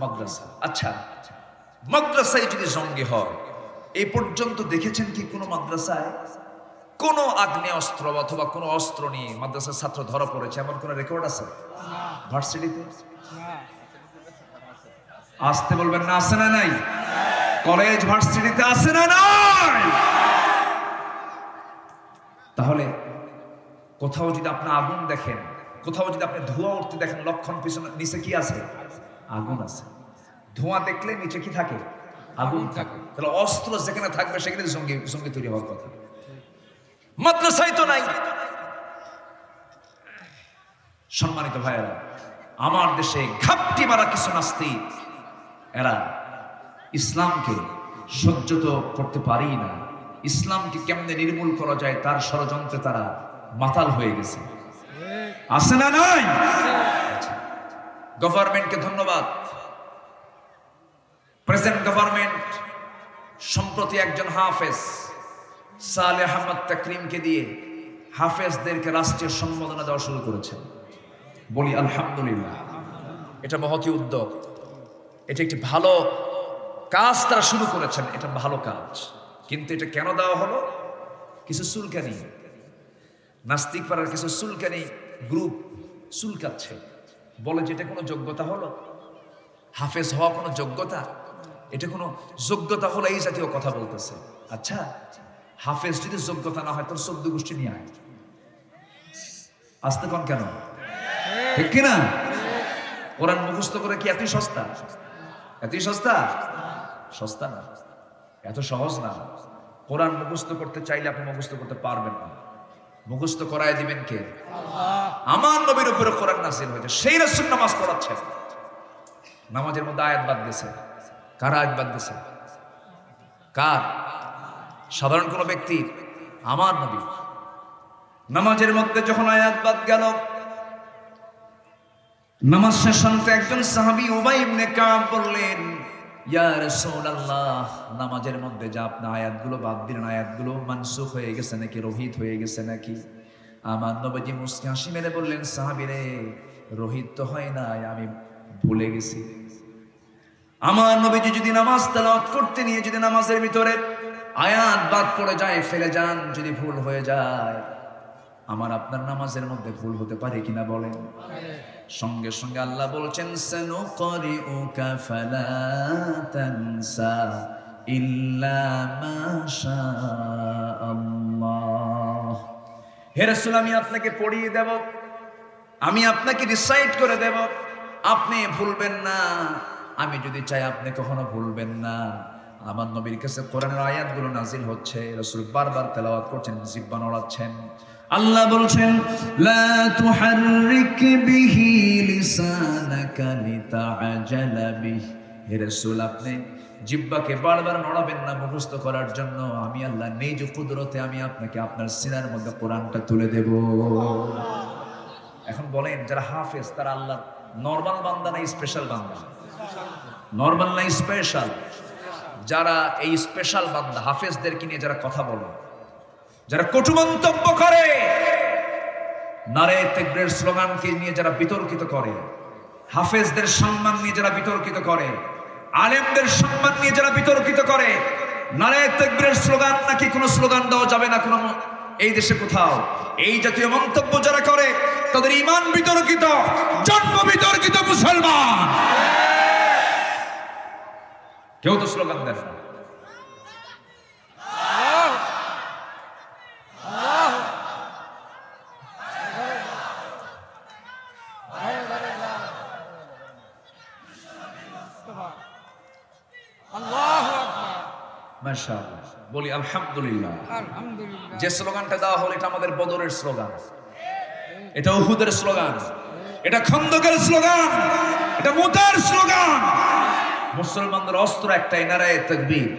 মাদ্রাসা। আচ্ছা, মাদ্রাসায় যদি জঙ্গি হয়, এই পর্যন্ত দেখেছেন কি কোনো মাদ্রাসায় কোনো আগ্নেয়াস্ত্র অথবা কোনো অস্ত্র নিয়ে মাদ্রাসার ছাত্র ধরা পড়েছে, এমন কোনো রেকর্ড আছে? ভার্সিটিতে আসতে বলবেন না, আছে না নাই? কলেজ ভার্সিটিতে আছে না নাই? তাহলে কোথাও যদি আপনি আগুন দেখেন, কোথাও যদি আপনি ধোঁয়া উঠতে দেখেন, লক্ষণ পিছনে নিচে কি আছে? আগুন আছে। ধোঁয়া দেখলে নিচে কি থাকে? আগুন থাকে। তাহলে অস্ত্র যেখানে থাকবে সেখানে জঙ্গি তৈরি হওয়ার কথা। মাদ্রাসায় তো নাই। সম্মানিত ভাইয়েরা, আমার দেশে ঘাপটি মারা কিছু নাস্তিক, এরা ইসলামকে সহ্য তো করতে পারেই না। ইসলামকে কেমনে নির্মূল করা যায় তার ষড়যন্ত্রে তারা মাতাল হয়ে গেছে। আছে না নাই? গভর্নমেন্টকে ধন্যবাদ। প্রেজেন্ট গভর্নমেন্ট সম্প্রতি একজন হাফেজ সালেহ আহমদ তাকরিমকে দিয়ে হাফেজদেরকে রাষ্ট্রীয় সম্মাননা দেওয়া শুরু করেছেন। বলি আলহামদুলিল্লাহ। এটা মহতী উদ্যোগ, এটা একটি ভালো কাজ তারা শুরু করেছেন, এটা ভালো কাজ। কিন্তু এটা কেন দেওয়া হলো? কিছু সুলকানি, নাস্তিক পাড়ার কিছু সুলকানি গ্রুপ সুলকাচ্ছে, বলে যে এটা কোনো যোগ্যতা হলো? হাফেজ হওয়া কোনো যোগ্যতা? এটা কোনো যোগ্যতা হলো? এই জাতীয় কথা বলতেছে। আচ্ছা, হাফেজ যদি যোগ্যতা না হয় তোর 14 গোষ্ঠী নিয়ে আয়। আসতে কন কেন? ঠিক কিনা? কোরআন মুখস্থ করে কি এতই সস্তা? এতই সস্তা? সস্তা না, এত সহজ না। কোরআন মুখস্থ করতে চাইলে আপনি মুখস্থ করতে পারবেন না। মুখস্থ করায় দিবেন কে? আমার নবীর উপরে কোরআন নাযিল হয়েছে, সেই রাসূল নামাজ পড়াচ্ছেন। নামাজের মধ্যে আয়াত বাদ দিয়েছে। কার আয়াত বাদ দিয়েছে? কার? সাধারণ কোন ব্যক্তি? আমার নবী। নামাজের মধ্যে যখন আয়াত বাদ গেল, নামাজ শেষ হতে একজন সাহাবী উবাই ইবনে কাব বললেন, ইয়া রাসূলুল্লাহ, নামাজের মধ্যে যে আপনি আয়াতগুলো বাদ দিলেন, আয়াতগুলো মানসুখ হয়ে গেছে নাকি, রহিত হয়ে গেছে নাকি? আমার নবীজি মুস্কি হাসি মেরে বললেন, সাহাবী রে, রহিত তো হয় নাই, আমি ভুলে গেছি। আমার নবীজি যদি নামাজ তেলাওয়াত করতে নিয়ে যদি নামাজের ভিতরে আয়াত বাদ পড়ে যায়, ফেলে যান, যদি ভুল হয়ে যায়, আমার আপনার নামাজের মধ্যে ভুল হতে পারে কিনা বলেন? সঙ্গে সঙ্গে আল্লাহ বলছেন, সানুকরিউকা ফালা তানসা ইল্লা মা শাআল্লাহ। হে রাসূল, আমি আপনাকে পড়িয়ে দেব, আমি আপনাকে রিসাইট করে দেব, আপনি ভুলবেন না। আমি যদি চাই আপনি কখনো ভুলবেন না। আমার নবীর কাছে কোরআনের আয়াতগুলো নাজিল হচ্ছে, রাসূল বারবার তেলাওয়াত করছেন, জিহ্বা নড়াচ্ছেন। আল্লাহ বলছেন, লা তুহাররিক বিহি লিসানাকা লিতাআজালা বিহি। হে রাসূল, আপনি জিহ্বাকে বারবার নড়াবেন না মুখস্থ করার জন্য। আমি আল্লাহ নিজ কুদরতে আমি আপনাকে আপনার সিনার মধ্যে কোরআনটা তুলে দেব। এখন বলেন, যারা হাফেজ তারা আল্লাহ নরমাল বান্দা না স্পেশাল বান্দা? নরমাল না স্পেশাল? যারা এই স্পেশাল বান্দা হাফেজদেরকে নিয়ে যারা কথা বলে, যারা কটু মন্তব্য করে, নারে তাকবীরের স্লোগানকে নিয়ে যারা বিতর্কিত করে, হাফেজদের সম্মান নিয়ে যারা বিতর্কিত করে, আলেমদের সম্মান নিয়ে যারা বিতর্কিত করে, নারে তাকবীরের স্লোগান নাকি কোনো স্লোগান দেওয়া যাবে না কোনো এই দেশে কোথাও, এই জাতীয় মন্তব্য যারা করে তাদের ঈমান বিতর্কিত, জন্ম বিতর্কিত মুসলমান। কেউ তো স্লোগান দেন না। মাশাআল্লাহ, বলি আলহামদুলিল্লাহ। আলহামদুলিল্লাহ। যে স্লোগানটা দেওয়া হলো এটা আমাদের বদরের স্লোগান, এটা উহুদের স্লোগান, এটা খন্দকের স্লোগান, এটা মুতার স্লোগান। মুসলমানদের অস্ত্র একটাই, নারায়ে তাকবীর,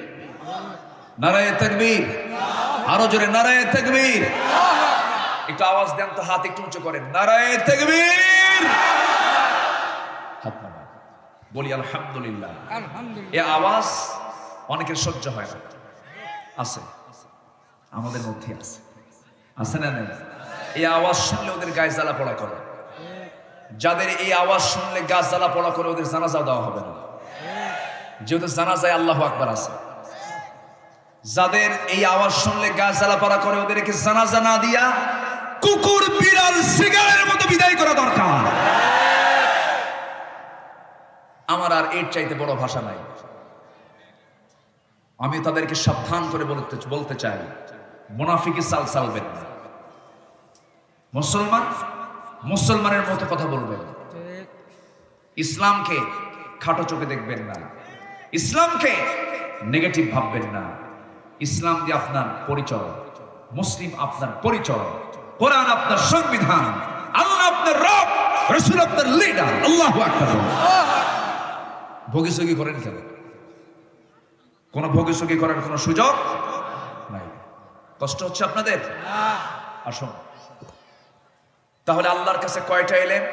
নারায়ে তাকবীর, আরো জোরে নারায়ে তাকবীর। একটু আওয়াজ দেন তো, হাত একটু উঁচু করেন, নারায়ে তাকবীর। হাত নামান, বলি আলহামদুলিল্লাহ। আলহামদুলিল্লাহ। এই আওয়াজ অনেকের সহ্য হয় না, আছে আমাদের মধ্যে, আছে আছে না নেই? এই আওয়াজ শুনলে ওদের গায়ে জ্বালা পোড়া করে। যাদের এই আওয়াজ শুনলে গা জ্বালা পোড়া করে, ওদের জানাজা দেওয়া হবে না, যেহেতু জানাজায় আল্লাহু আকবার আছে। যাদের এই আওয়াজ শুনলে গা জ্বালা পোড়া করে, ওদেরকে জানাজা না দিয়া কুকুর বিড়াল সিগারের মতো বিদায় করা দরকার। আমার আর এর চাইতে বড় ভাষা নাই। আমি তাদেরকে সাবধান করে বলতে চাই, মুনাফিকি চাল চালবেন না। মুসলমান মুসলমানের মতো কথা বলবেন। ইসলামকে খাটো চোখে দেখবেন না, ইসলামকে নেগেটিভ ভাববেন না। ইসলাম দিয়ে আপনার পরিচয়, মুসলিম আপনার পরিচয়, কোরআন আপনার সংবিধান, আল্লাহ আপনার রব, রাসূল আপনার লিডার। আল্লাহু আকবার। ভোগীসগি করেন কেন? কোন ভোগীসগি করার কোন সুযোগ নাই। কষ্ট হচ্ছে আপনাদের? আসুন তাহলে আল্লাহর কাছে কয়টা এলেম,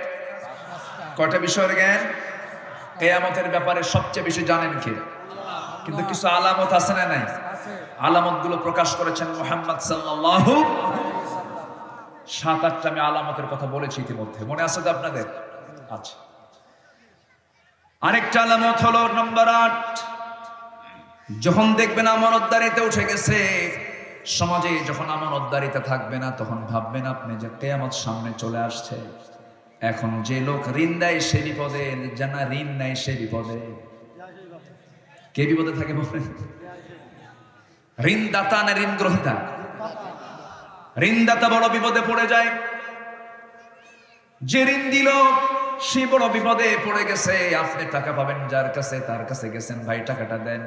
কয়টা বিষয়ের জ্ঞান? কিয়ামতের ব্যাপারে সবচেয়ে বেশি জানেন কে? কিন্তু কিছু আলামত আছে না নাই? আলামত গুলো প্রকাশ করেছেন মুহাম্মদ সাল্লাল্লাহু। 7-8টা আমি আলামতের কথা বলেছি ইতিমধ্যে, মনে আছে তো আপনাদের? আচ্ছা, আরেকটা আলামত হলো নম্বর 8, যখন দেখবেন আমানতদারিতে উঠে গেছে, সমাজে যখন আমানতদারিতে থাকবে না, তখন ভাববেন আপনি যে কিয়ামত সামনে চলে আসছে। এখন যে লোক ঋণ দেয় সে বিপদে, জানা ঋণ নেয় সে বিপদে। কে বিপদে থাকে বলেন? ঋণদাতা না ঋণ গ্রহীতা? ঋণদাতা বড় বিপদে পড়ে যায়। যে ঋণ দিল সে বড় বিপদে পড়ে গেছে। আপনি টাকা পাবেন যার কাছে, তার কাছে গেছেন, ভাই টাকাটা দেন,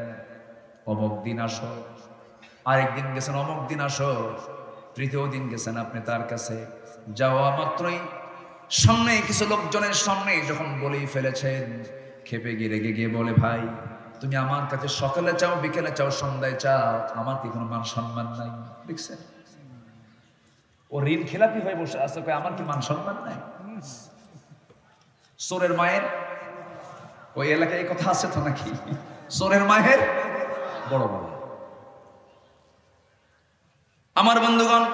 অমুক দিন আসো। আরেকদিন গেছেন, অমুক দিন আসো। তৃতীয় দিন গেছেন আপনি তার কাছে, যাওয়া মাত্রই সামনে কিছু লোকজনের সামনে যখন বলেই ফেলেছেন, খেপে গিয়ে রেগে গিয়ে বলে, ভাই তুমি আমার কাছে সকালে চাও, বিকেলে চাও, সন্ধ্যায় চাও, আমার কি কোনো মান সম্মান নাই? দেখছেন, ও ঋণ খেলাপি হয়ে বসে আছে, আমার কি মান সম্মান নাই? চোরের মায়ের, ওই এলাকায় এই কথা আছে তো নাকি? চোরের মায়ের বড় বড়। আমার বন্ধুগণ,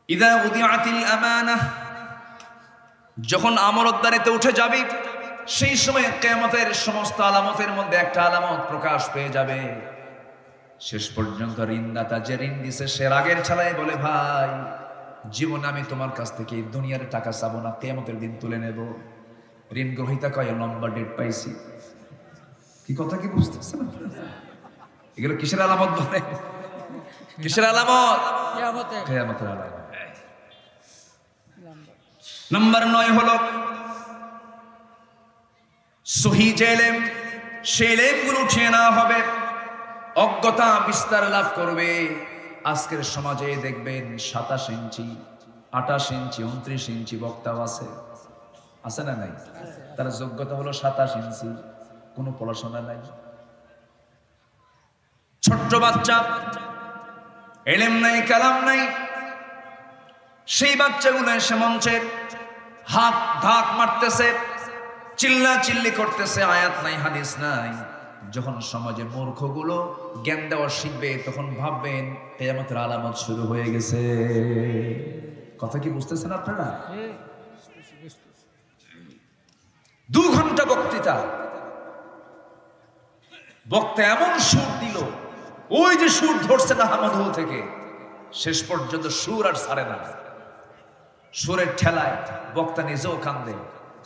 ইদা উদিআতিল আমানাহ, যখন আমানতদারিতে উঠে যাবে, সেই সময় কিয়ামতের সমস্ত আলামতের মধ্যে একটা আলামত প্রকাশ পেয়ে যাবে। শেষ পর্যন্ত ঋণদাতা যে ঋণ দিছে সে রাগের ছালায় বলে, ভাই জীবনে আমি তোমার কাছ থেকে দুনিয়ার টাকা চাবো না, কিয়ামতের দিন তুলে নেব। ঋণ গ্রহীতা কয়, লম্বা ডেট পাইছি। কি কথা কি বুঝতেছেন? এগুলো কিসের আলামত বলে? কিসের আলামত? কিয়ামতের আলামত। নাম্বার 9 হলো সহি যে ইলম, সেই ইলমগুলো উঠিয়ে নেওয়া হবে, অজ্ঞতা বিস্তার লাভ করবে। আজকের সমাজে দেখবেন 27 ইঞ্চি, 28 ইঞ্চি, 29 ইঞ্চি বক্তাও আছে, আছে না নাই? তার যোগ্যতা হলো 27 ইঞ্চি, কোনো পড়াশোনা নাই। ছোট্ট বাচ্চা, ইলম নাই, কালাম নাই, সেই বাচ্চাগুলো এসে মঞ্চে হাত ধাক মারতেছে, চিল্লা চিল্লি করতেছে, আয়াত নাই, হাদিস নাই। যখন সমাজে মূর্খগুলো জ্ঞান দেওয়া শিখবে, তখন ভাববেন কিয়ামতের আলামত শুরু হয়ে গেছে। কথা কি বুঝতেছেন আপনারা? 2 ঘন্টা বক্তৃতা, বক্তা এমন সুর দিল, ওই যে সুর ধরছে না আহমদ থেকে, শেষ পর্যন্ত সুর আর ছাড়ে না। সুরের ঠেলায় বক্তা নিজেও কান্দে,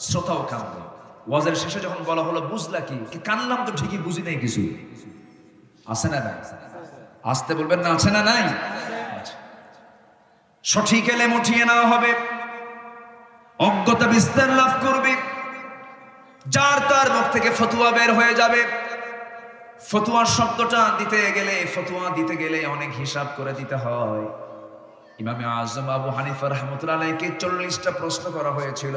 শ্রোতাও কান্দে। ওয়াজের শেষে যখন বলা হলো, বুঝলা কি? কানলাম তো ঠিকই, বুঝি নাই কিছু। আছে না নাই? আসতে বলবেন না, আছে না নাই? সঠিক ইলম উঠিয়ে নেওয়া হবে, অজ্ঞতা বিস্তার লাভ করবে, যার তার মুখ থেকে ফতোয়া বের হয়ে যাবে। ফতোয়া শব্দটা দিতে গেলে অনেক হিসাব করে দিতে হয়। ইমামে আজম আবু হানিফা রাহমাতুল্লাহ আলাইহিকে 40টা প্রশ্ন করা হয়েছিল,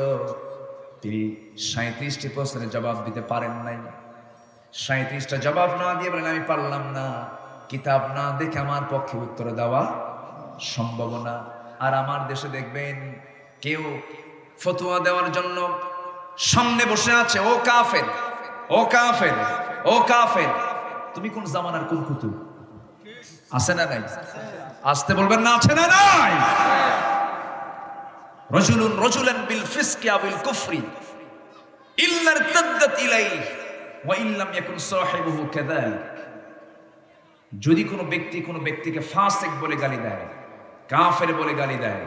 তিনি 37টি প্রশ্নের জবাব দিতে পারেন নাই। 37টা জবাব না দিয়ে বলেন, আমি পারলাম না, কিতাব না দেখে আমার পক্ষে উত্তর দেওয়া সম্ভব না। আর আমার দেশে দেখবেন কেউ ফতোয়া দেওয়ার জন্য সামনে বসে আছে, ও কাফের, ও কাফের, ও কাফের। তুমি কোন জামানার কোন কুতুব? আছে না নাই? আসতে বলবেন না, আছে না নাই? রাজুলান বিল ফিসকি আও বিল কুফরি ইল্লা ইরতাদ্দাত ইলাইহি ওয়া ইল্লাম ইয়াকুন সাহিবুহু কাযালিক। যদি কোনো ব্যক্তিকে ফাসিক বলে গালি দেয়, কাফের বলে গালি দেয়,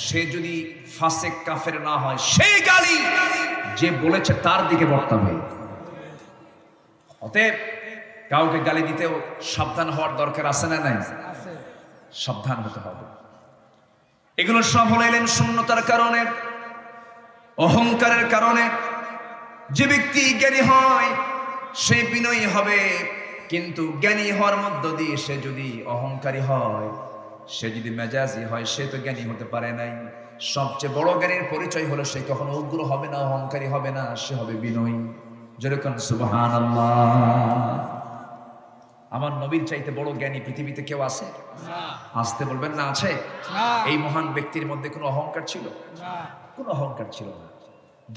সে যদি ফাসিক কাফের না হয়, সেই গালি যে বলেছে তার দিকে বর্তাবে। অতএব কাউকে গালি দিতেও সাবধান হওয়ার দরকার আছে না নাই? সাবধান হতে হবে। এগুলো সব হলো ইলম শূন্যতার কারণে, অহংকারের কারণে। যে ব্যক্তি জ্ঞানী হয় সে বিনয়ী হবে, কিন্তু জ্ঞানী হওয়ার মধ্য দিয়ে সে যদি অহংকারী হয়, সে যদি মেজাজি হয়, সে তো জ্ঞানী হতে পারে নাই। সবচেয়ে বড় জ্ঞানীর পরিচয় হলো সে কখনো উগ্র হবে না, অহংকারী হবে না, সে হবে বিনয়ী। যেরকম সুবহানাল্লাহ। আমার নবীর চাইতে বড় জ্ঞানী পৃথিবীতে কেউ আছে? না আসতে বলবেন না আছে? না এই মহান ব্যক্তির মধ্যে কোনো অহংকার ছিল? না কোনো অহংকার ছিল না।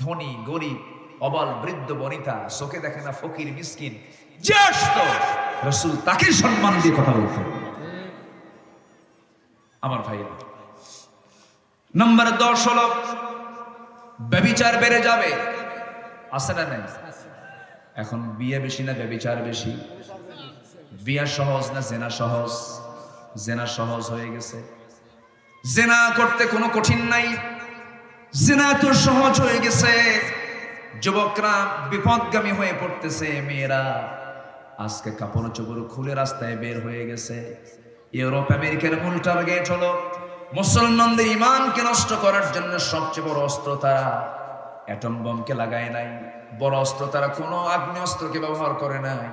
ধনী গরিব, অবাল বৃদ্ধ বনিতা, চোখে দেখে না ফকির মিসকিন, যে আসতো রাসূল তাকে সম্মান দিয়ে কথা বলতেন। আমার ভাইরা, নম্বর 10 হলো ব্যভিচার বেড়ে যাবে। আছে না নাই? আছে এখন বিয়ে বেশি না ব্যভিচার বেশি? বিয়া সহজ না জেনা সহজ? জেনা সহজ হয়ে গেছে। জেনা করতে কোনো কঠিন নাই, জেনা তো সহজ হয়ে গেছে। যুবকরা বিপদগামী হয়ে পড়তেছে, মেয়েরা আজকে কাপড় চোপড় খুলে রাস্তায় বের হয়ে গেছে। ইউরোপ আমেরিকার মূল টার্গেট হলো মুসলমানদের ইমানকে নষ্ট করার জন্য সবচেয়ে বড় অস্ত্র তারা অ্যাটম বোমকে লাগায় নাই, বড় অস্ত্র তারা কোনো আগ্নেয়াস্ত্রকে ব্যবহার করে নাই।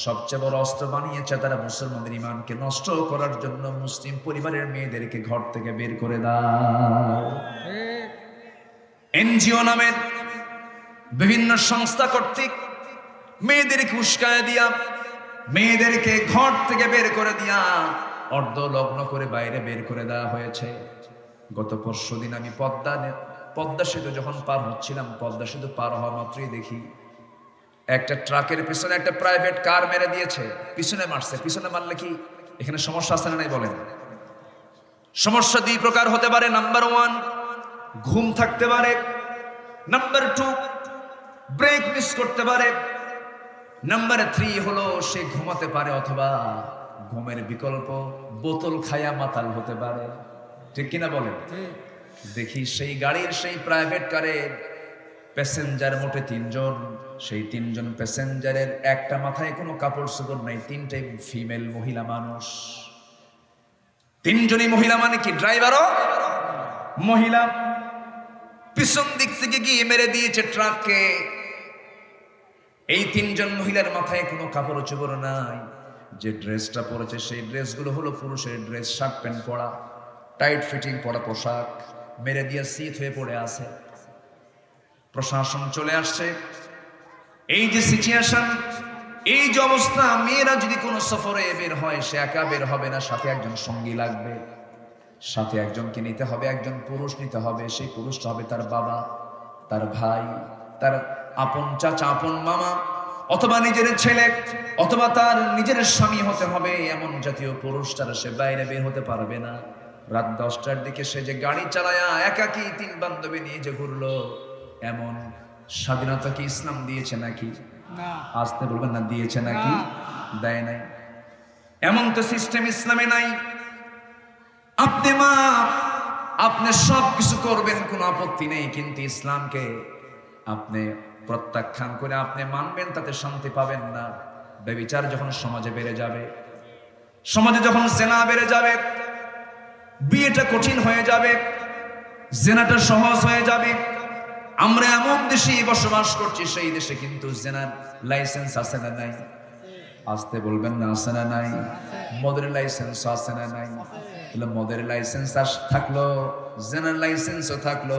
সবচেয়ে বড় অস্ত্র বানিয়েছে তারা মুসলমানদের ইমানকে নষ্ট করার জন্য মুসলিম পরিবারের মেয়েদেরকে ঘর থেকে বের করে দেয়। ঠিক এনজিও নামের বিভিন্ন সংস্থা কর্তৃক মেয়েদেরকে উস্কায় দিয়া, মেয়েদেরকে ঘর থেকে বের করে দিয়া, অর্ধ লগ্ন করে বাইরে বের করে দেওয়া হয়েছে। গত পরশুদিন আমি পদ্মা সেতু যখন পার হচ্ছিলাম, পদ্মা সেতু পার হওয়া মাত্রই দেখি একটা ট্রাকের পিছনে একটা প্রাইভেট কার মেরে দিয়েছে। পিছনে মারছে। পিছনে মারলে কি এখানে সমস্যা আছে না নাই বলেন? সমস্যা 2 প্রকার হতে পারে। নাম্বার 1 ঘুম থাকতে পারে, নাম্বার 2 ব্রেক মিস করতে পারে, নাম্বার 3 হলো সে ঘুমাতে পারে অথবা ঘুমের বিকল্প বোতল খায়া মাতাল হতে পারে। ঠিক কিনা বলেন? ঠিক দেখি সেই গাড়ির সেই প্রাইভেট কারের প্যাসেঞ্জার মোটে 3 জন। সেই 3 জন প্যাসেঞ্জারের একটা মাথায় কোনো কাপড় চোপড় নাই, 3টাই ফিমেল মহিলা মানুষ। 3 জনই মহিলা, মানে কি ড্রাইভারও মহিলা। পিছন দিক থেকে গিয়ে মেরে দিয়েছে ট্রাককে। এই 3 জন মহিলার মাথায় কোনো কাপড় চোপড় নাই। যে ড্রেসটা পরেছে সেই ড্রেসগুলো হলো পুরুষের ড্রেস, শার্ট প্যান্ট পরা, টাইট ফিটিং পরা পোশাক। মেরে দিয়ে শীত হয়ে পড়ে আছে। প্রশাসন চলে আসছে। এই যে সিচুয়েশন, এই যে অবস্থা, মেয়েরা যদি কোনো সফরে বের হয় সে একা বের হবে না, সাথে একজন সঙ্গী লাগবে, সাথে একজনকে নিতে হবে, একজন পুরুষ নিতে হবে। সেই পুরুষটা হবে তার বাবা, তার ভাই, তার আপন চাচা, আপন মামা, অথবা নিজের ছেলে, অথবা তার নিজের স্বামী হতে হবে। এমন জাতীয় পুরুষ ছাড়া সে বাইরে বের হতে পারবে না। রাত 10টার দিকে সে যে গাড়ি চালায়া একাকি 3 বান্ধবী নিয়ে যে ঘুরলো, এমন স্বাধীনতা কি ইসলাম দিয়েছে নাকি? না আসতে বলবেন না, দিয়েছে নাকি? দেয় নাই। এমন তো সিস্টেম ইসলামে নাই। আপনি মা, আপনি সব কিছু করবেন, কোনো আপত্তি নেই, কিন্তু ইসলামকে আপনি প্রত্যাখ্যান করে আপনি মানবেন, তাতে শান্তি পাবেন না। ব্যভিচার যখন সমাজে বেড়ে যাবে, সমাজে যখন জেনা বেড়ে যাবে, বিয়েটা কঠিন হয়ে যাবে, জেনাটা সহজ হয়ে যাবে। আমরা এমন দেশে বসবাস করছি, সেই দেশে কিন্তু জেনার লাইসেন্স আছে না নাই? আসতে বলবেন না, আছে না নাই? মদের লাইসেন্স আছে না নাই? তাহলে মদের লাইসেন্স থাকলো, জেনার লাইসেন্সও থাকলো,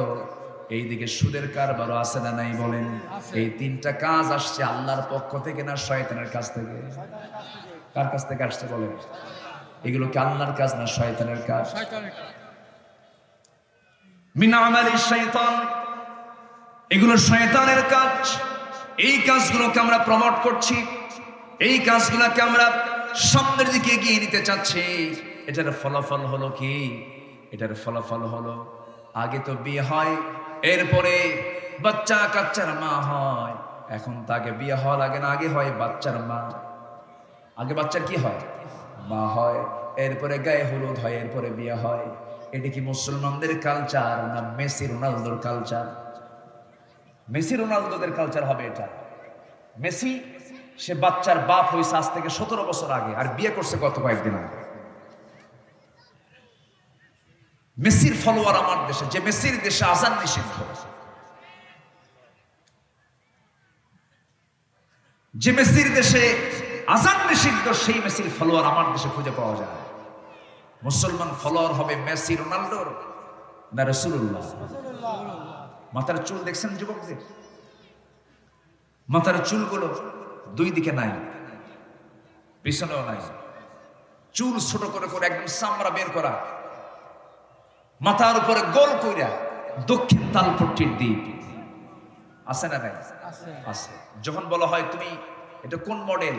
এইদিকে সুদের কারবারও আছে না নাই বলেন? এই 3টা কাজ আসছে আল্লাহর পক্ষ থেকে না শয়তানের কাছ থেকে? কার কাছ থেকে আসছে বলেন? এগুলো কি আল্লাহর কাজ না শয়তানের কাজ? শয়তানের কাজ। মিন আমালিশ শাইতান, এগুলো শয়তানের কাজ। এই কাজগুলোকে আমরা প্রমোট করছি, এই কাজগুলোকে আমরা সামনের দিকে এগিয়ে নিতে চাচ্ছি। এটার ফলাফল হলো কি? এটার ফলাফল হলো আগে তো বিয়ে হয়, এরপরে বাচ্চা কাচ্চার মা হয়। এখন তাকে বিয়ে হওয়া লাগে না, আগে হয় বাচ্চার মা। আগে বাচ্চার কি হয়? মা হয়, এরপরে গায়ে হলুদ হয়, এরপরে বিয়ে হয়। এটা কি মুসলমানদের কালচার না মেসি রোনালদোর কালচার? মেসি রোনালদোদের কালচার হবে এটা। মেসি সে বাচ্চার বাপ হয়েছে আজ থেকে 17 বছর আগে, আর বিয়ে করছে গত কয়েকদিন আগে। মেসির ফলোয়ার আমার দেশে, যে মেসির দেশে আজান নিষিদ্ধ, যে মেসির দেশে আজান নিষিদ্ধ, সেই মেসির ফলোয়ার আমার দেশে খুঁজে পাওয়া যায়। মুসলমান ফলোয়ার হবে মেসি রোনালদোর, না রাসূলুল্লাহ? মাথার চুল দেখছেন যুবকদের? মাথার চুলগুলো দুই দিকে নাই, পিছনেও নাই, চুল ছোট করে করে একদম চামড়া বের করা, মাথার উপরে গোল কইরা দক্ষিণ তালপট্টির দ্বীপ আছে না নাই? আছে। যখন বলা হয় তুমি এটা কোন মডেল,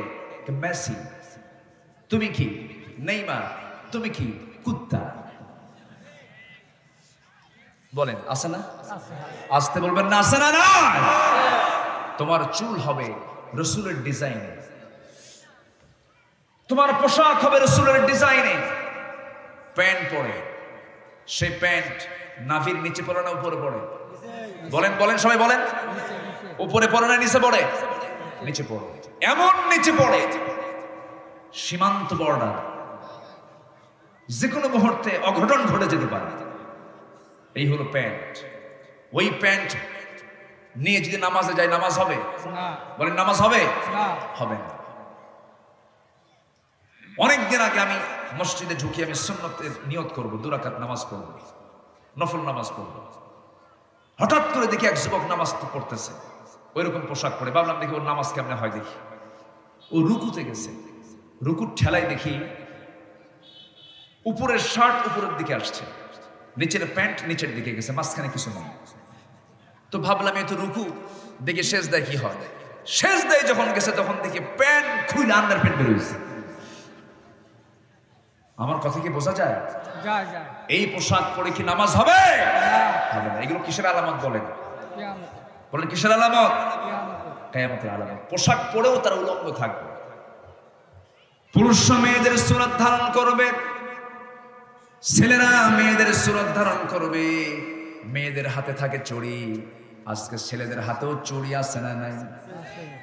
মেসি, তুমি কি নেইমার, তুমি কি কুত্তা, বলেন আছে না? আসতে বলবেন না, আছে না? না, তোমার চুল হবে রাসূলের ডিজাইনে, তোমার পোশাক হবে রাসূলের ডিজাইনে। প্যান্ট পরে, সেই প্যান্ট নাভির নিচে পড়ে না উপরে পড়ে? বলেন বলেন সবাই বলেন। উপরে পড়ে না নিচে পড়ে? নিচে পড়ে। এমন নিচে পড়ে সীমান্ত বর্ডার, যে কোনো মুহূর্তে অঘটন ঘটে যেতে পারে। এই হলো প্যান্ট। ওই প্যান্ট নিয়ে যদি নামাজে যায় নামাজ হবে? বলেন নামাজ হবে? হবে না। অনেকদিন আগে আমি মসজিদে ঢুকি, আমি সুন্নতের নিয়ত করব, 2 রাকাত নামাজ পড়ব, নফল নামাজ পড়ব। হঠাৎ করে দেখি এক যুবক নামাজ পড়তেছে, ওইরকম পোশাক পরে। ভাবলাম দেখি ওর নামাজ কেমনে হয় দেখি। ও রুকুতে গেছে, রুকুর ঠেলায় দেখি উপরের শার্ট উপরের দিকে আসছে, নিচের প্যান্ট নিচের দিকে গেছে, মাঝখানে কিছু নেই। তো ভাবলাম এই তো রুকু, দেখি শেষ দেয় কি হয়। শেষ দেয় যখন গেছে তখন দেখি প্যান্ট খুলে আন্ডার প্যান্ট বেরোইছে। আমার কথা কি বোঝা যায়? এই পোশাক পরে কি নামাজ হবে? হবে না। এগুলো কিসের আলামত বলেন? বলেন কিসের আলামত? কিয়ামতের আলামত। পোশাক পরেও তারা উলঙ্গ থাকবে। পুরুষরা মেয়েদের সুরত ধারণ করবে, ছেলেরা মেয়েদের সুরত ধারণ করবে। মেয়েদের হাতে থাকে চড়ি, আজকে ছেলেদের হাতেও চড়ি আছে না নাই?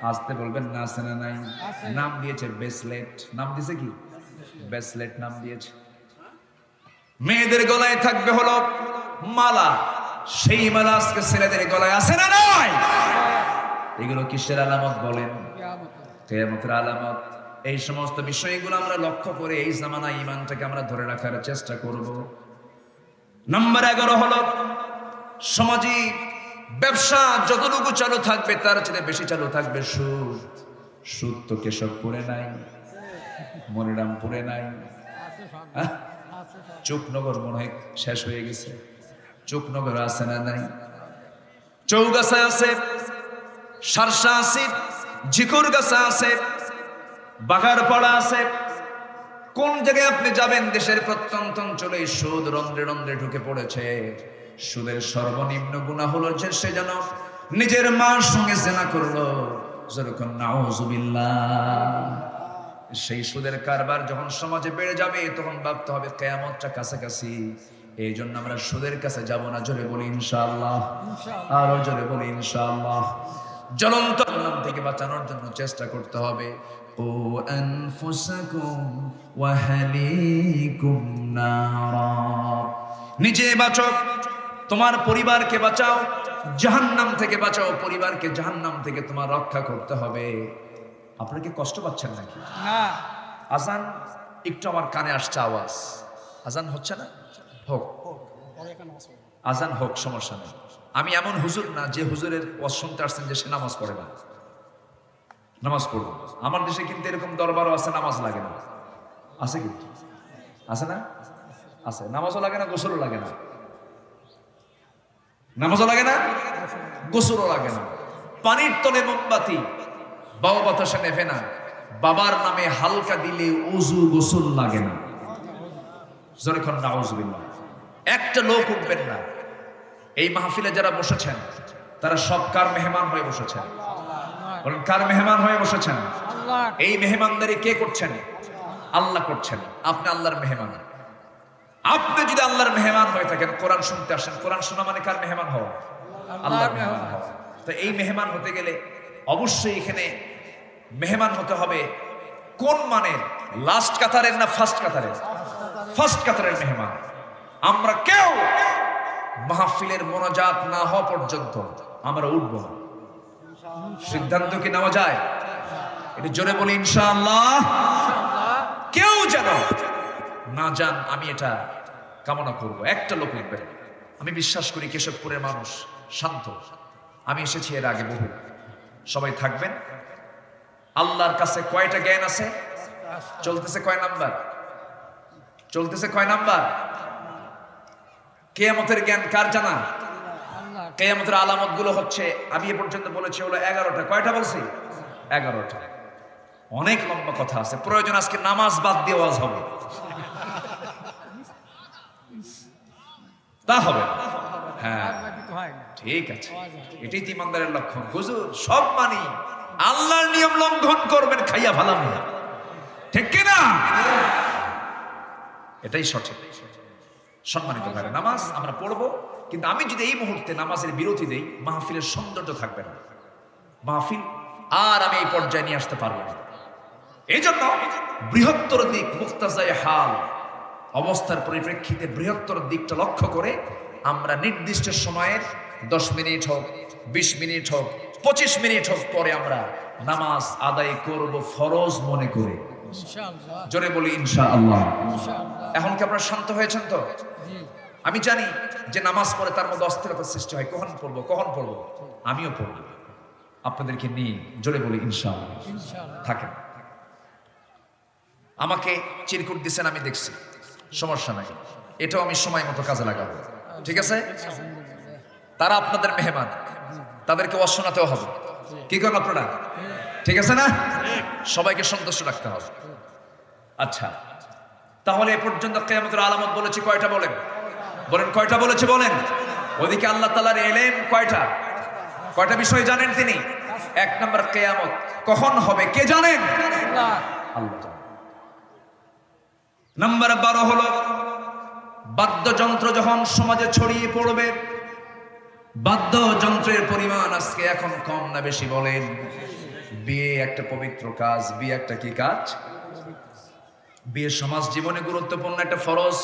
আসতে বলবেন না, আছে না নাই? নাম দিয়েছে ব্রেসলেট। নাম দিয়েছে কি? ব্রেসলেট নাম দিয়েছে। মেয়েদের গলায় থাকবে হলো মালা, সেই মালা আজকে ছেলেদের গলায় আছে না নাই? এগুলো কিসের আলামত বলেন? কিয়ামতের আলামত। এই সমস্ত বিষয়গুলো আমরা লক্ষ্য করে এই জামানায় ঈমানটাকে আমরা ধরে রাখার চেষ্টা করব। নাম্বার 11 হলো সামাজিক ব্যবসা যতটুকু চালু থাকবে তার চেয়ে বেশি চালু থাকবে সুদ। সুদ তো কেশবপুরে নাই, মনিরামপুরে নাই, চোকনগর মনে হয় শেষ হয়ে গেছে। চোকনগর আছে না নাই? চৌগাছা আছে, সারসা আছে, ঝিকুরগাছা আছে, বাগারপাড়া আছে। কোন জায়গায় আপনি যাবেন দেশের প্রত্যন্ত অঞ্চলে সুদ রন্ধ্রে রন্ধ্রে ঢুকে পড়েছে। সুদের সর্বনিম্ন গুনাহ হলো যে সে যেন নিজের মার সঙ্গে জিনা করলো। যেরকম নাউজুবিল্লাহ। সেই সুদের কারবার যখন সমাজে বেড়ে যাবে তখন ভাবতে হবে কিয়ামতটা কাছাকাছি। এই জন্য আমরা সুদের কাছে যাব না। জোরে বলি ইনশাআল্লাহ, আরো জোরে বলি ইনশাআল্লাহ। জ্বলন্ত নাম থেকে বাঁচানোর জন্য চেষ্টা করতে হবে। ও আনফুসাকুম ওয়া আহলিকুম নারা। নিজে বাঁচো, তোমার পরিবারকে বাঁচাও, জাহান্নাম থেকে বাঁচাও। পরিবারকে জাহান্নাম থেকে তোমার রক্ষা করতে হবে। আপনারা কি কষ্ট পাচ্ছেন নাকি? না। আজান একটু আমার কানে আসছে আওয়াজ। আজান হচ্ছে না? হোক, আজান হোক, সমস্যা নেই। আমি এমন হুজুর না যে হুজুরের ওয়াজ শুনতে আসছেন যে সে নামাজ পড়ে না। নামাজ পড়ব। আমার দেশে কিন্তু এরকম দরবারও আছে, নামাজ লাগে না। আছে কি? আছে না? আছে। নামাজও লাগে না, গোসলও লাগে না। নামাজও লাগে না, গোসলও লাগে না। পানির তলে মোমবাতি, বাবা বাতাসে নেভে না। বাবার নামে হালকা দিলে ওযু গোসল লাগে না। যখন নাউজুবিল্লাহ। একটা লোক উঠবেন না। এই মাহফিলে যারা বসেছেন তারা সব কার মেহমান হয়ে বসেছেন? বলেন কার মেহমান হয়ে বসেছেন? এই মেহমানদারি কে করছেন? আল্লাহ করছেন। আপনি আল্লাহর মেহমান। আপনি যদি আল্লাহর মেহমান হয়ে থাকেন, কোরআন শুনতে আসেন। কোরআন শোনা মানে কার মেহমান হওয়া? আল্লাহর মেহমান হওয়া। তো এই মেহমান হতে গেলে অবশ্যই এখানে মেহমান হতে হবে কোন মানের? লাস্ট কাতারের না ফার্স্ট কাতারের? ফার্স্ট কাতারের মেহমান। আমরা কেউ মাহফিলের মোনাজাত না হওয়া পর্যন্ত আমরা উঠব না। সিদ্ধান্ত কি নেওয়া যায়? এটা জোরে বলি ইনশাআল্লাহ। কেউ যেন না যান, আমি এটা কামনা করব। একটা লোক উঠবেন, আমি বিশ্বাস করি কেশবপুরের মানুষ শান্ত। আমি এসেছি এর আগে বহু। সবাই থাকবেন। আল্লাহর কাছে কয়টা জ্ঞান আছে? চলতেছে কয় নাম্বার? চলতেছে কয় নাম্বার? কিয়ামতের জ্ঞান কার জানা? আল্লাহ। কিয়ামতের আলামত গুলো হচ্ছে, আমি এ পর্যন্ত বলেছি হলো 11টা। কয়টা বলছি? 11টা। অনেক লম্বা কথা আছে, প্রয়োজন আজকে নামাজ বাদ দিয়ে ওয়াজ হবে, তা হবে না। হ্যাঁ আর বাকি তো হয় না। ঠিক আছে, এটাই তো ইমানদারের লক্ষণ। হুজুর সব মানি, আল্লাহর নিয়ম লঙ্ঘন করবেন খাইয়া ভালাম, ঠিক কিনা? এটাই সঠিক। সম্মানিত ভাইরা, নামাজ আমরা পড়বো, কিন্তু আমি যদি এই মুহূর্তে নামাজের বিরতি দেই, মাহফিলের সৌন্দর্য থাকবে না। মাহফিল আর আমি এই পর্যায়ে নিয়ে আসতে পারবো না। এই জন্য বৃহত্তর দিক, মুক্তাজায়ে হাল অবস্থার পরিপ্রেক্ষিতে বৃহত্তর দিকটা লক্ষ্য করে আমরা নির্দিষ্ট সময়ের 10 মিনিট হোক, 20 মিনিট হোক, 25 মিনিট হোক পরে আমরা নামাজ আদায় করব ফরজ মনে করে। ইনশাআল্লাহ। জোরে বলি ইনশাআল্লাহ। ইনশাআল্লাহ। এখন কি আপনারা শান্ত হয়েছেন তো? জি। আমি জানি যে নামাজ পড়ে তার মধ্যে অস্থিরতার সৃষ্টি হয়, কখন পড়বো কখন পড়বো। আমিও পড়বো আপনাদেরকে নিয়ে। জোরে বলি ইনশাআল্লাহ। ইনশাআল্লাহ। থাকেন। আমাকে চিরকুট দিচ্ছেন, আমি দেখছি, সমস্যা নাই, এটাও আমি সময় মতো কাজে লাগাবো, ঠিক আছে? আলহামদুলিল্লাহ। তারা আপনাদের মেহমান, তাদেরকে অশোনাতেও হবে। কি করেন আপনারা? ঠিক আছে না? সবাইকে সন্তুষ্ট রাখতে হবে। আচ্ছা, তাহলে এ পর্যন্ত কিয়ামতের আলামত বলেছি কয়টা? বলেন বলেন কয়টা বলেছি বলেন। ওদিকে আল্লাহ তাআলার ইলম কয়টা? কয়টা বিষয় জানেন তিনি? 1 নম্বর কিয়ামত কখন হবে কে জানেন? আল্লাহ। আল্লাহ জানেন। নাম্বার 12 হলো বাদ্যযন্ত্র যখন সমাজে ছড়িয়ে পড়বে। বাদ্যযন্ত্রের পরিমাণ আজকে এখন কম না বেশি বলেন? বিয়ে একটা পবিত্র কাজ। বিয়ে একটা কি কাজ? বিয়ে সমাজ জীবনে গুরুত্বপূর্ণ একটা ফরজ।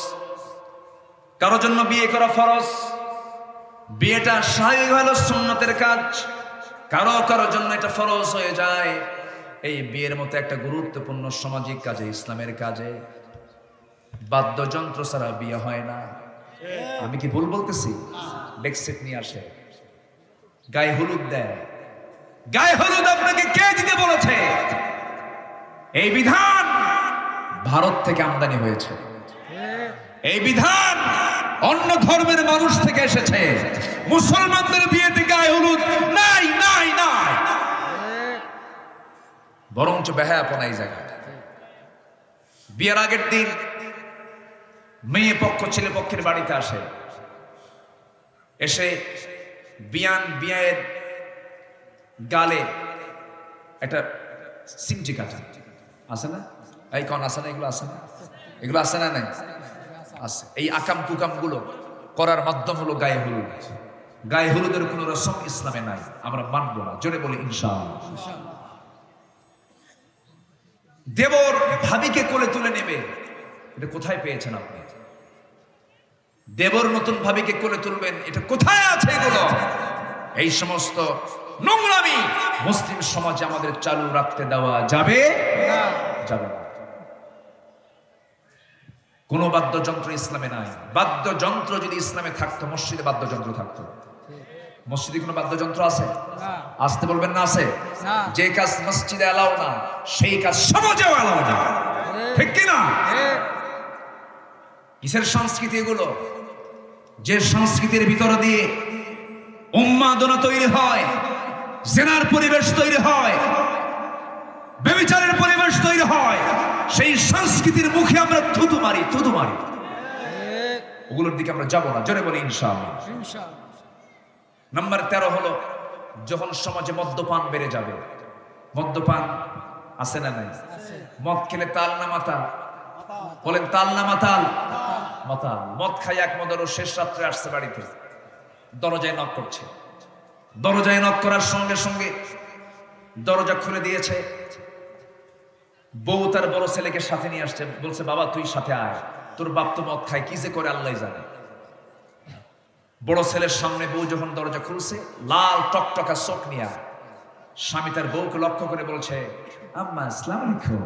কারোর জন্য বিয়ে করা ফরজ, বিয়েটা স্বাভাবিক হলো সুন্নতের কাজ। কারোর জন্য এটা ফরজ হয়ে যায়। এই বিয়ের মতো একটা গুরুত্বপূর্ণ সামাজিক কাজে, ইসলামের কাজে বাদ্যযন্ত্র ছাড়া বিয়ে হয় না। আমি কি ভুল বলতেছি? ডেক্সেট নিয়ে আসে, গায়ে হলুদ দেয়। গায়ে হলুদ আপনাকে কে দিতে বলেছে? এই বিধান ভারত থেকে আমদানি হয়েছে। এই বিধান অন্য ধর্মের মানুষ থেকে এসেছে। মুসলমানদের বিয়েতে গায়ে হলুদ নাই নাই নাই, বরঞ্চ বেহায়াপনা এই জায়গায়। বিয়ের আগের দিন মেয়ে পক্ষ ছেলে পক্ষের বাড়িতে আসে, এসে বিয়ের গালে একটা সিমটি কাটা আছে না? এই কোন আছে না? এগুলো আছে না? এগুলো আছে না? নাই আছে। এই আকাম কুকাম গুলো করার মাধ্যম হলো গায়ে হলুদ। গায়ে হলুদের কোন রসম ইসলামে নাই, আমরা মানবো না। জোরে বলি ইনশাআল্লাহ। দেবর ভাবিকে কোলে তুলে নেবে, এটা কোথায় পেয়েছেন আপনি? দেবর নতুন ভাবিকে কোলে তুলবেন, এটা কোথায় আছে? এগুলো, এই সমস্ত নোংরামি মুসলিম সমাজে আমাদের চালু রাখতে দেওয়া যাবে যাবে না। কোন বাদ্যযন্ত্র ইসলামে নাই। বাদ্যযন্ত্র যদি ইসলামে থাকতো, মসজিদে বাদ্যযন্ত্র থাকতো। মসজিদে কোনো বাদ্যযন্ত্র আছে? আসতে বলবেন না আছে? যে কাজ মসজিদে এলাও না, সেই কাজ সমাজেও এলাও না, ঠিক কিনা? কিসের সংস্কৃতি এগুলো? যে সংস্কৃতির ভিতর দিয়ে উন্মাদনা তৈরি হয়, জেনার পরিবেশ তৈরি হয়, ব্যভিচারের পরিবেশ তৈরি হয়, সেই সংস্কৃতির মুখে আমরা থুতু মারি। ওগুলোর দিকে আমরা যাব না। জোরে বলি ইনশাআল্লাহ। নাম্বার 13 হলো যখন সমাজে মদ্যপান বেড়ে যাবে। মদ্যপান আছে না নাই? মদ খেলে তাল না মাতাল? বলেন তাল না মাতাল? মাতাল। মদ খাই এক মদেরও শেষ রাত্রে আসছে বাড়িতে, দরজায় নক করছে। দরজায় নক করার সঙ্গে সঙ্গে দরজা খুলে দিয়েছে। বউ তার বড় ছেলেকে সাথে নিয়ে আসছে, বলছে বাবা তুই সাথে আয়, তোর বাপ তো মদ খায়, কি যে করে আল্লাহ জানে। বড় ছেলের সামনে বউ যখন দরজা খুলছে, লাল টকটকা চোখ নিয়ে স্বামী তার বউকে লক্ষ্য করে বলছে, আম্মা আসসালামু আলাইকুম।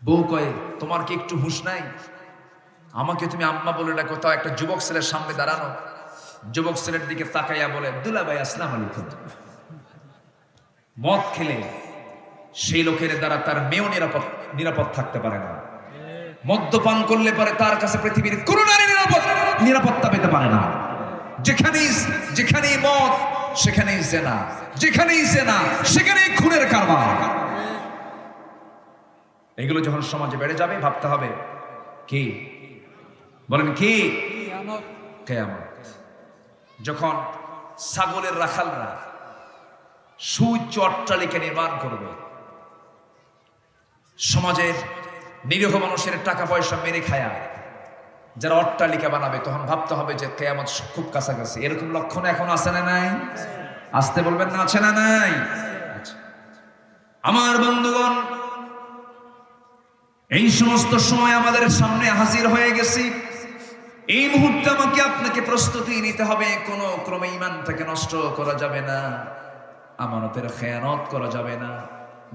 বউ কয়, তোমার কি একটু হুঁশ নাই? আমাকে তুমি আম্মা বলে ডাকো, তাও একটা যুবক ছেলের সামনে দাঁড়ানো, যুবক ছেলের দিকে তাকাইয়া বলে দুলা ভাই আসসালামু আলাইকুম। মদ খেলে সেই লোকের দ্বারা তার মেয়েও নিরাপদ থাকতে পারে না। মদ্যপান করলে পরে তার কাছে পৃথিবীর কোন নারী নিরাপত্তা পেতে পারে না। যেখানেই মদ সেখানেই জেনা, যেখানেই জেনা সেখানেই খুনের কারবার। এগুলো যখন সমাজে বেড়ে যাবে ভাবতে হবে কি, বলেন কি? কিয়ামত। যখন ছাগলের রাখালরা সুউচ্চ অট্টালিকা নির্মাণ করবে, সমাজের নিরীহ মানুষের টাকা পয়সা মেরে খায়া যারা অট্টালিকা বানাবে, তখন ভাবতে হবে যে কিয়ামত খুব কাছাকাছি। এরকম লক্ষণ এখন আছে না নাই? আসতে বলবেন না, আছে না নাই? আমার বন্ধুগণ, এই সমস্ত সময় আমাদের সামনে হাজির হয়ে গেছি। এই মুহূর্তে আমাকে আপনাকে প্রস্তুতি নিতে হবে। কোনো ক্রমে ঈমানটাকে নষ্ট করা যাবে না, আমানতের খেয়ানত করা যাবে না।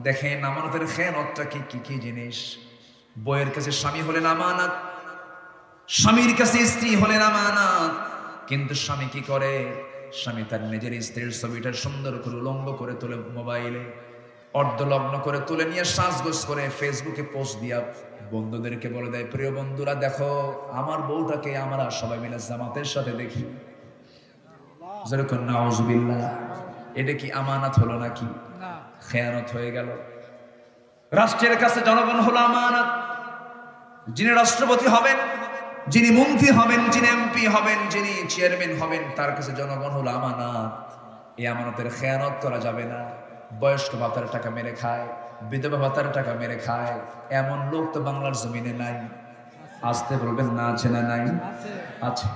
দেখেন আমানতের খেয়ানতটা কি জিনিস। বইয়ের কাছে স্বামী হলেন আমানত, স্বামীর কাছে স্ত্রী হলেন আমানত। কিন্তু স্বামী কি করে? স্বামী তার নিজের স্ত্রীর ছবিটা সুন্দর করে উলঙ্গ করে তোলে, মোবাইলে অর্ধলগ্ন করে তুলে নিয়ে সাজগোজ করে ফেসবুকে পোস্ট দিয়া বন্ধুদেরকে বলে দেয়, প্রিয় বন্ধুরা দেখো আমার বউটাকে আমরা সবাই মিলে জামাতের সাথে দেখি। যেরকম নাউজুবিল্লাহ। এটা কি আমানত হলো নাকি? খেয়ানত হয়ে গেল। রাষ্ট্রের কাছে জনগণ হলো আমানত। যিনি রাষ্ট্রপতি হবেন, যিনি মন্ত্রী হবেন, যিনি এমপি হবেন, যিনি চেয়ারম্যান হবেন, তার কাছে জনগণ হলো আমানত। এই আমানতের খেয়ানত করা যাবে না। বয়স্ক ভাতার টাকা মেরে খায়, বিধবা ভাতার টাকা মেরে খায়, এমন লোক তো বাংলার জমিনে নাই। আসতে বলবেন না, আছে না নাই? আছে।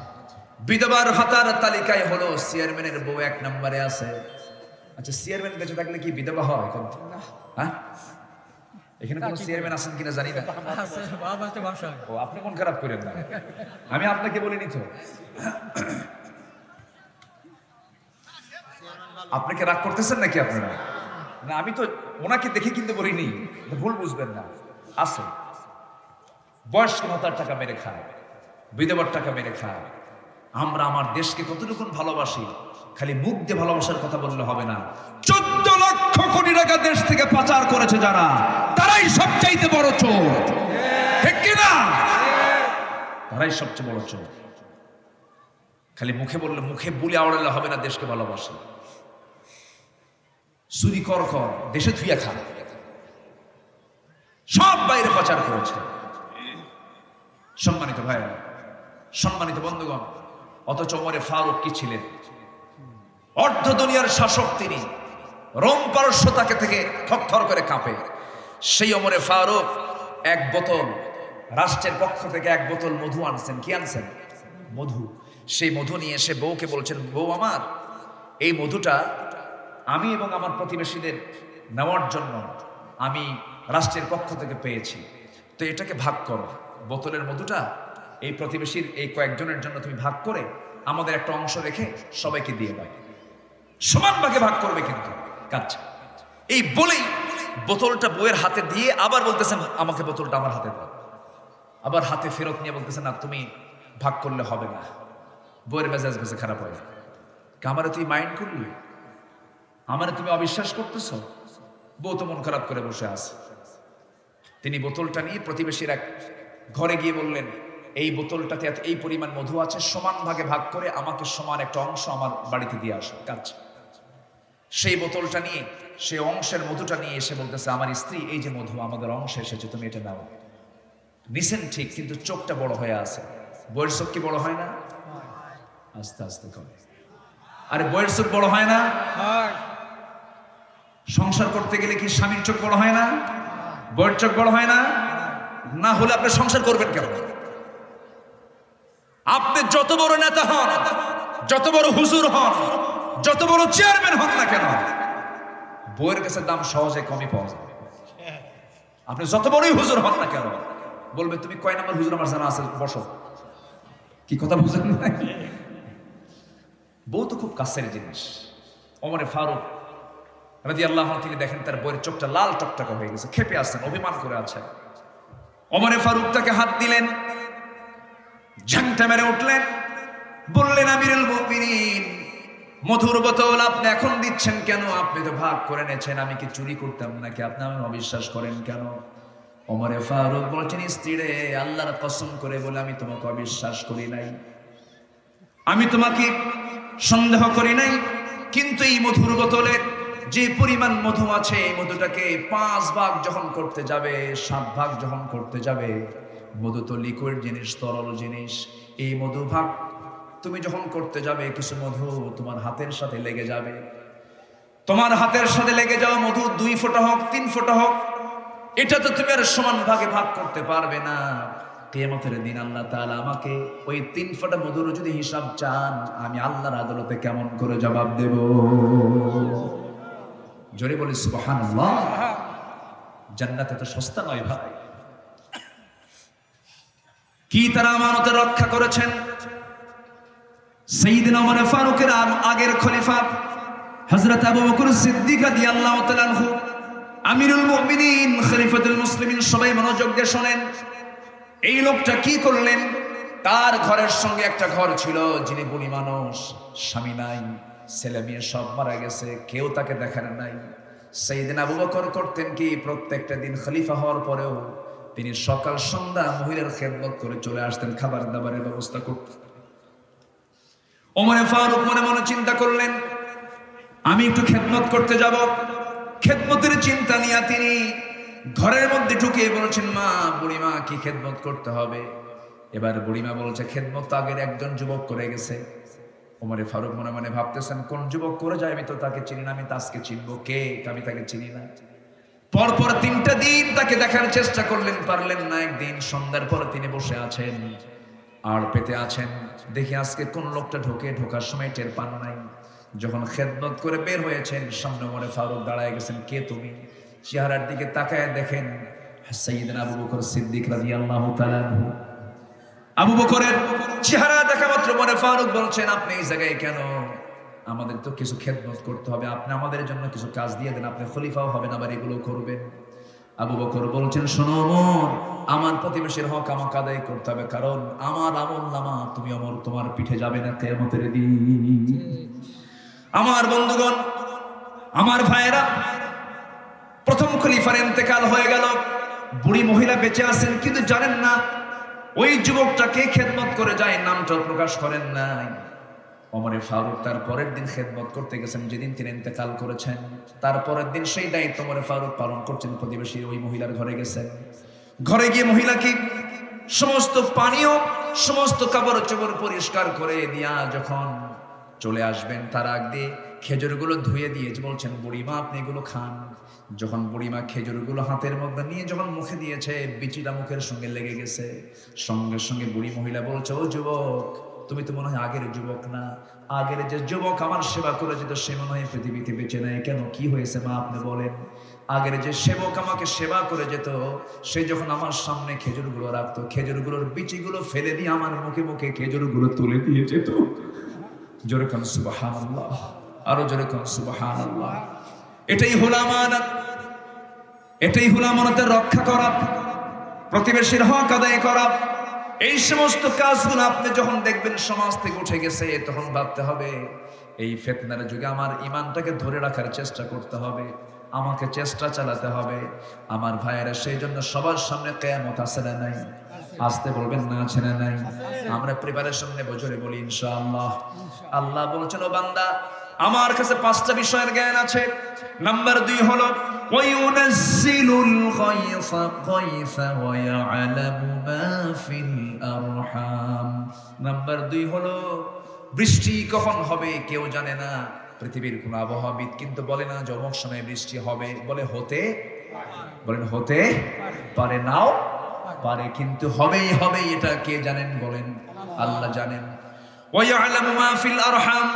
বিধবার ভাতার তালিকায় হলো চেয়ারম্যানের বউ 1 নম্বরে আছে। আচ্ছা, চেয়ারম্যান বেঁচে থাকলে কি বিধবা হয়? হ্যাঁ, এখানে কোন চেয়ারম্যান আছেন কিনা জানি না। ও, আপনি কোন খারাপ করেন না, আমি আপনাকে বলিনি তো। আপনাকে রাগ করতেছেন নাকি আপনারা? না, আমি তো ওনাকে দেখে কিন্তু বলিনি, ভুল বুঝবেন না। আছে বয়স্ক ভাতার টাকা মেরে খায়, বিধবার টাকা মেরে খায়। আমরা আমার দেশকে কতটুকু ভালোবাসি, খালি মুখ দিয়ে ভালোবাসার কথা বললে হবে না। 14 লক্ষ কোটি টাকা দেশ থেকে পাচার করেছে যারা, তারাই সবচাইতে বড় চোর, ঠিক কিনা? তারাই সবচেয়ে বড় চোর। খালি মুখে বললে, মুখে বলে আওড়ালে হবে না দেশকে ভালোবাসে। চুরি কর দেশে ধুইয়া খা, সব বাইরে পাচার করেছে। সম্মানিত ভাইরা, সম্মানিত বন্ধুগণ, অথচ ওমরে ফারুক কি ছিলেন? অর্ধ দুনিয়ার শাসক তিনি। রোম পারস্য তাকে থেকে থরথর করে কাঁপে। সেই ওমরে ফারুক এক বোতল, রাষ্ট্রের পক্ষ থেকে 1 বোতল মধু আনছেন। কি আনছেন? মধু। সেই মধু নিয়ে এসে বউকে বলছেন, বউ আমার, এই মধুটা আমি এবং আমার প্রতিবেশীদের নেওয়ার জন্য আমি রাষ্ট্রের পক্ষ থেকে পেয়েছি, তো এটাকে ভাগ করো। বোতলের মধুটা এই প্রতিবেশীর এই কয়েকজনের জন্য তুমি ভাগ করে আমাদের একটা অংশ রেখে সবাইকে দিয়ে দাও, সমান ভাগে ভাগ করবে কিন্তু কাজ। এই বলেই বোতলটা বউয়ের হাতে দিয়ে আবার বলতেছেন, আমাকে বোতলটা আমার হাতে দাও। আবার হাতে ফেরত নিয়ে বলতেছেন, না তুমি ভাগ করলে হবে না। বউয়ের মেজাজ গেছে খারাপ হয়, আমারে তুই মাইন্ড করলি, আমারে তুমি অবিশ্বাস করতেছ। বউ তো মন খারাপ করে বসে আছে। তিনি বোতলটা নিয়ে প্রতিবেশীর এক ঘরে গিয়ে বললেন, এই বোতলটাতে এই পরিমাণ মধু আছে, সমান ভাগে ভাগ করে আমাকে সমান একটা অংশ আমার বাড়িতে দিয়ে আসো কাজ। সেই বোতলটা নিয়ে, সেই অংশের মধুটা নিয়ে এসে বলতেছে, আমার স্ত্রী, এই যে মধু আমাদের অংশে এসেছে, তুমি এটা নাও। নিছেন ঠিক, কিন্তু চোখটা বড় হয়ে আছে। বইয়ের চোখ কি বড় হয় না? আস্তে আস্তে করে। আরে বইয়ের চোখ বড় হয় না? সংসার করতে গেলে কি স্বামীর চোখ বড় হয় না? বইয়ের চোখ বড় হয় না? না হলে আপনি সংসার করবেন কেন? আপনি যত বড় নেতা হন, যত বড় হুজুর হন, যত বড় চেয়ারম্যান হন না কেন, বইয়ের কাছে দাম সহজে কমই পাওয়া যায়। আপনি যত বড়ই হুজুর হন না কেন, বলবে তুমি কয় নাম্বার হুজুর আমার জানা আছে, বসো। কি কথা বুঝলেন? বউ তো খুব কাছের জিনিস। ওমরে ফারুক রাদিয়াল্লাহু আনহু তিনি দেখেন তার বউয়ের চোখটা লাল টকটকা হয়ে গেছে, ক্ষেপে আছেন, অভিমান করে আছেন। ওমরে ফারুক তাকে হাত দিলেন, ঝাংটা মেরে উঠলেন, বললেন আমিরুল মুমিনিন, মধুর বোতল আপনি এখন দিচ্ছেন কেন? আপনি তো ভাগ করে নেছেন, আমি কি চুরি করতাম নাকি? আপনি আমাকে অবিশ্বাস করেন কেন? ওমরে ফারুক বলছেন, স্ত্রীরে, আল্লাহর কসম করে বলে আমি তোমাকে অবিশ্বাস করি নাই, আমি তোমাকে সন্দেহ করি নাই, কিন্তু এই মধুর বোতলে যে পরিমাণ মধু আছে, এই মধুটাকে 5 ভাগ যখন করতে যাবে, 7 ভাগ যখন করতে যাবে, মধু তো লিকুইড জিনিস, তরল জিনিস, এই মধু ভাগ তুমি যখন করতে যাবে, কিছু মধু তোমার হাতের সাথে লেগে যাবে। তোমার হাতের সাথে লেগে যাওয়া মধু 2 ফোঁটা হোক, 3 ফোঁটা হোক, এটা তো তুমি আর সমান ভাগে ভাগ করতে পারবে না। কিয়ামতের দিন আল্লাহ তাআলা আমাকে ওই 3 ফোঁটা মধুর যদি হিসাব চান, আমি আল্লাহর আদালতে কেমন করে জবাব দেব? জোরে বলি সুবহানাল্লাহ। জান্নাত এত সস্তা নয় ভাই। কি তারা আমানতের রক্ষা করেছেন? সাইয়েদনা ওমর ফারুকের আগের খলিফা হযরত আবু বকর সিদ্দিক রাদিয়াল্লাহু তাআলা আনহু, আমিরুল মুমিনিন, খলিফাতুল মুসলিমিন, সবাই মনোযোগ দিয়ে শুনেন। এই লোকটা কি করলেন? তার ঘরের সঙ্গে একটা ঘর ছিল, যিনি বুড়ি মানুষ, স্বামী নাই, ছেলে মেয়ে সব মারা গেছে, কেউ তাকে দেখার নাই। সাইয়েদনা আবু বকর করতেন কি, প্রত্যেকটা দিন খলিফা হওয়ার পরেও তিনি সকাল সন্ধ্যা মহিলার খেদমত করে চলে আসতেন, খাবার দাবারের ব্যবস্থা করতেন। ওমরে ফারুক মনে মনে চিন্তা করলেন, আমি একটু খেদমত করতে যাব। খেদমতের চিন্তা নিয়ে তিনি ঘরের মধ্যে ঢুকে বলছেন, মা, বুড়িমা, কি খেদমত করতে হবে? এবার বুড়িমা বলছে, খেদমত তো আগের একজন যুবক করে গেছে। ওমরে ফারুক মনে মনে ভাবতেছেন, কোন যুবক করে যায়? আমি তো তাকে চিনি না, আমি তো আজকে চিনবো, কে? আমি তাকে চিনি না। পরপর 3টা দিন তাকে দেখার চেষ্টা করলেন, পারলেন না। একদিন সন্ধ্যার পরে তিনি বসে আছেন আর পেতে আছেন, দেখি আজকে কোন লোকটা ঢোকার সময় টের পান নাই। যখন খেদমত করে বের হয়েছেন, সামনে ওমরে ফারুক দাঁড়ায় গেছেন। কে তুমি? চেহারার দিকে তাকায় দেখেন সাইয়েদনা আবু বকর সিদ্দিক রাদিয়াল্লাহু তাআলা আনহু। আবু বকরের চেহারা দেখা মাত্র ওমরে ফারুক বলছেন, আপনি এই জায়গায় কেন? আমাদের তো কিছু খেদমত করতে হবে, আপনি আমাদের জন্য কিছু কাজ দিয়ে দেন, আপনি খলিফাও হবেন, আবার এগুলো করবেন। আবু বকর বলছেন, শোনো ওমর, আমার প্রতিবেশীর হক আমাকে আদায় করতে হবে, কারণ আমার আমলনামা তুমি ওমর তোমার পিঠে যাবে না কিয়ামতের দিন। আমার বন্ধুগণ, আমার ভাইয়েরা, প্রথম খলিফার ইন্তেকাল হয়ে গেল, বুড়ি মহিলা বেঁচে আছেন, কিন্তু জানেন না ওই যুবকটা কে খেদমত করে যায়, নামটা প্রকাশ করেন নাই। ওমরে ফারুক তার পরের দিন খেদমত করতে গেছেন, যেদিন তিনি ইন্তেকাল করেছেন, তার পরের দিন সেই দায়িত্ব ওমরে ফারুক পালন করছেন। প্রতিবেশী ওই মহিলার ঘরে গেছেন। ঘরে গিয়ে মহিলাকে সমস্ত পানীয়, সমস্ত কাপড় চোপড় পরিষ্কার করে দিয়া যখন চলে আসবেন, তার আগ দিয়ে খেজুরগুলো ধুয়ে দিয়েছে, বলছেন, বুড়িমা, আপনি এগুলো খান। যখন বুড়িমা খেজুরগুলো হাতের মধ্যে নিয়ে যখন মুখে দিয়েছে, বিচিটা মুখের সঙ্গে লেগে গেছে। সঙ্গে সঙ্গে বুড়ি মহিলা বলছে, ও যুবক, তুমি তো মনে হয় আগের যুবক না। আগের যে যুবক আমার সেবা করে যেত, সে মনে হয় পৃথিবীতে বেঁচে নাই। কেন, কি হয়েছে মা, আপনি বলেন। আগের যে সেবক আমাকে সেবা করে যেত, সে যখন আমার সামনে খেজুরগুলো রাখতো, খেজুরগুলোর বিচিগুলো ফেলে দিয়ে আমার মুখে মুখে খেজুরগুলো তুলে দিয়ে যেত। জোরে কান সুবহানাল্লাহ, আরো জোরে কান সুবহানাল্লাহ। এটাই হলো আমানত, এটাই হলো আমানতের রক্ষা করা, প্রতিবেশীর হক আদায় করা। এই সমস্ত কাজগুলো আপনি যখন দেখবেন সমাজ থেকে উঠে গেছে, তখন ভাবতে হবে, এই ফিতনার যুগে আমার ঈমানটাকে ধরে রাখার চেষ্টা করতে হবে, আমাকে চেষ্টা চালাতে হবে। আমার ভাইয়েরা, সেই জন্য সবার সামনে কিয়ামত আছে না নাই? আসতে বলবেন না, আছে না নাই? আমরা প্রিপারেশন নেব, জোরে বলি ইনশাআল্লাহ। আল্লাহ বলছেন, ও বান্দা, আমার কাছে 5টা বিষয়ের জ্ঞান আছে। নাম্বার 2 হলো ওয়ায়ুনাজ্জিলুল গায়সা কাইফা ওয়া ইয়ালামু মা ফিল আরহাম। নাম্বার 2 হলো বৃষ্টি কখন হবে কেউ জানে না। পৃথিবীর কোন আবহাওয়াবিদ কিন্তু বলে না যে অমুক সময় বৃষ্টি হবে, বলে হতে, বলেন হতে পারে, নাও পারে, কিন্তু হবেই হবে। এটা কে জানেন? বলেন আল্লাহ জানেন। ওয়া ইয়ালামু মা ফিল আরহাম,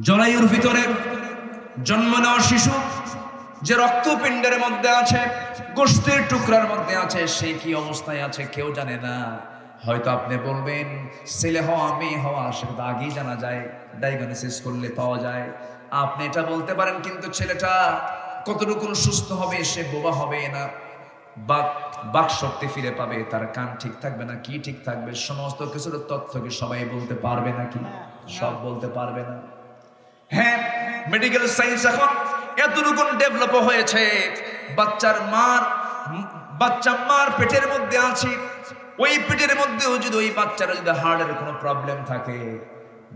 জরায়ুর ভিতরে জন্ম নেওয়া শিশু যে রক্তপিণ্ডের মধ্যে আছে, গোশতের টুকরার মধ্যে আছে, সে কি অবস্থায় আছে কেউ জানে না। হয়তো আপনি বলবেন ছেলে হওয়া মেয়ে হওয়া সেটা আগেই জানা যায়, ডায়াগনোসিস করলে পাওয়া যায়। আপনি এটা বলতে পারেন, কিন্তু ছেলেটা কতটুকু সুস্থ হবে, সে বোবা হবে না, বাক শক্তি ফিরে পাবে, তার কান ঠিক থাকবে না, কি ঠিক থাকবে, সমস্ত কিছুর তথ্য কি সবাই বলতে পারবে নাকি? সব বলতে পারবে না। হ্যাঁ, মেডিকেল সায়েন্স এখন এতটুকু ডেভেলপ হয়েছে, বাচ্চা মার পেটের মধ্যে আছে, ওই পেটের মধ্যেও যদি ওই বাচ্চার যদি হার্টের কোনো প্রবলেম থাকে,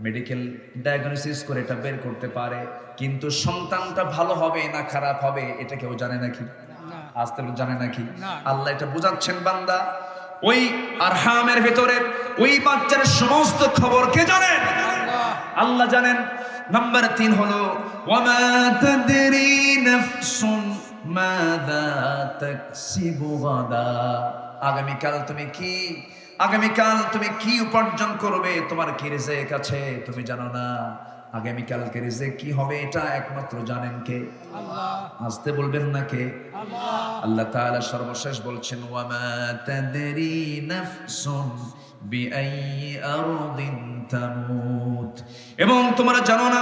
মেডিকেল ডায়াগনোসিস করে এটা বের করতে পারে। কিন্তু সন্তানটা ভালো হবে না খারাপ হবে এটা কেউ জানে নাকি? আসতে জানে নাকি? আল্লাহ এটা বুঝাচ্ছেন বান্দা, ওই আরহামের ভিতরে ওই বাচ্চার সমস্ত খবর কে জানেন? আল্লাহ জানেন। নাম্বার 3 হলো ওয়ামা তাদরি নাফসুন মাযা তাকসিবু গাদা। আগামীকাল তুমি কি উপার্জন করবে, তোমার কি রিজিক আছে তুমি জানো না। আগামীকালকে রিজিক কি হবে এটা একমাত্র জানেন কে? আল্লাহ। আসতে বলবেন না কে? আল্লাহ। আল্লাহ তাআলা সর্বশেষ বলছেন ওয়ামা তাদরি নাফসুন বিআইয়ি আরদিন তামুত। এবং তোমরা জানো না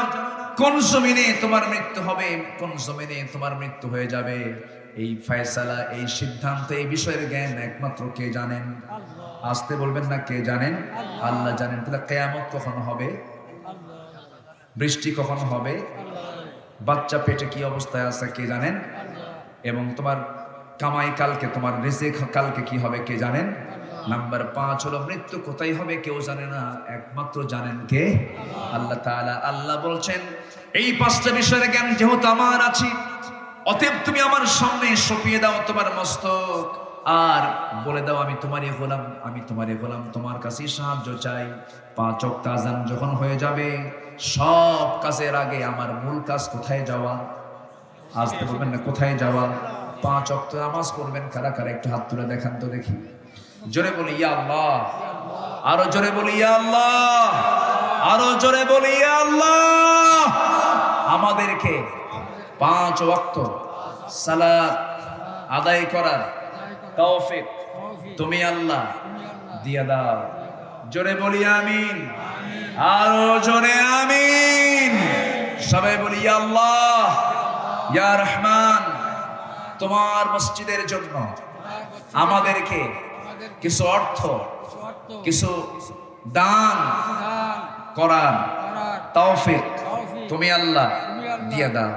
কোন জমিনে তোমার মৃত্যু হবে, কোন জমিনে তোমার মৃত্যু হয়ে যাবে। এই ফয়সালা, এই সিদ্ধান্ত, এই বিষয়ের জ্ঞান একমাত্র কে জানেন? আল্লাহ। আসতে বলবেন না কে জানেন? আল্লাহ জানেন। তাহলে কিয়ামত কখন হবে, বৃষ্টি কখন হবে, বাচ্চা পেটে কি অবস্থায় আছে কে জানেন? এবং তোমার কামাই কালকে, তোমার রিজিক কালকে কি হবে কে জানেন? নাম্বার 5 হলো মৃত্যু কোথায় হবে কেউ জানে না, একমাত্র জানেন কে? আল্লাহ তাআলা। আল্লাহ বলছেন এই 5টা বিষয়ের জ্ঞান যেহেতু আমার আছে, অতএব তুমি আমার সামনে সঁপিয়ে দাও তোমার মস্তক, আর বলে দাও আমি তোমারই গোলাম, তোমার কাছেই সাহায্য চাই। 5 ওয়াক্ত আযান যখন হয়ে যাবে, সব কাজের আগে আমার মূল কাজ কোথায় যাওয়া? আসতে বলবেন না কোথায় যাওয়া? 5 ওয়াক্ত নামাজ পড়বেন কারা কারা একটু হাত তুলে দেখান তো দেখি। জোরে বলি ইয়া আল্লাহ, আরো জোরে বলি ইয়া আল্লাহ, আরো জোরে বলি ইয়া আল্লাহ। আমাদেরকে 5 ওয়াক্ত সালাত আদায় করার তৌফিক তুমি আল্লাহ দিয়ে দাও। জোরে বলি আমিন, আরো জোরে আমিন। সবাই বলি ইয়া আল্লাহ, ইয়া রহমান। তোমার মসজিদের জন্য আমাদেরকে কিছু অর্থ, কিছু দান করার তৌফিক তুমি আল্লাহ দিয়ে দাও।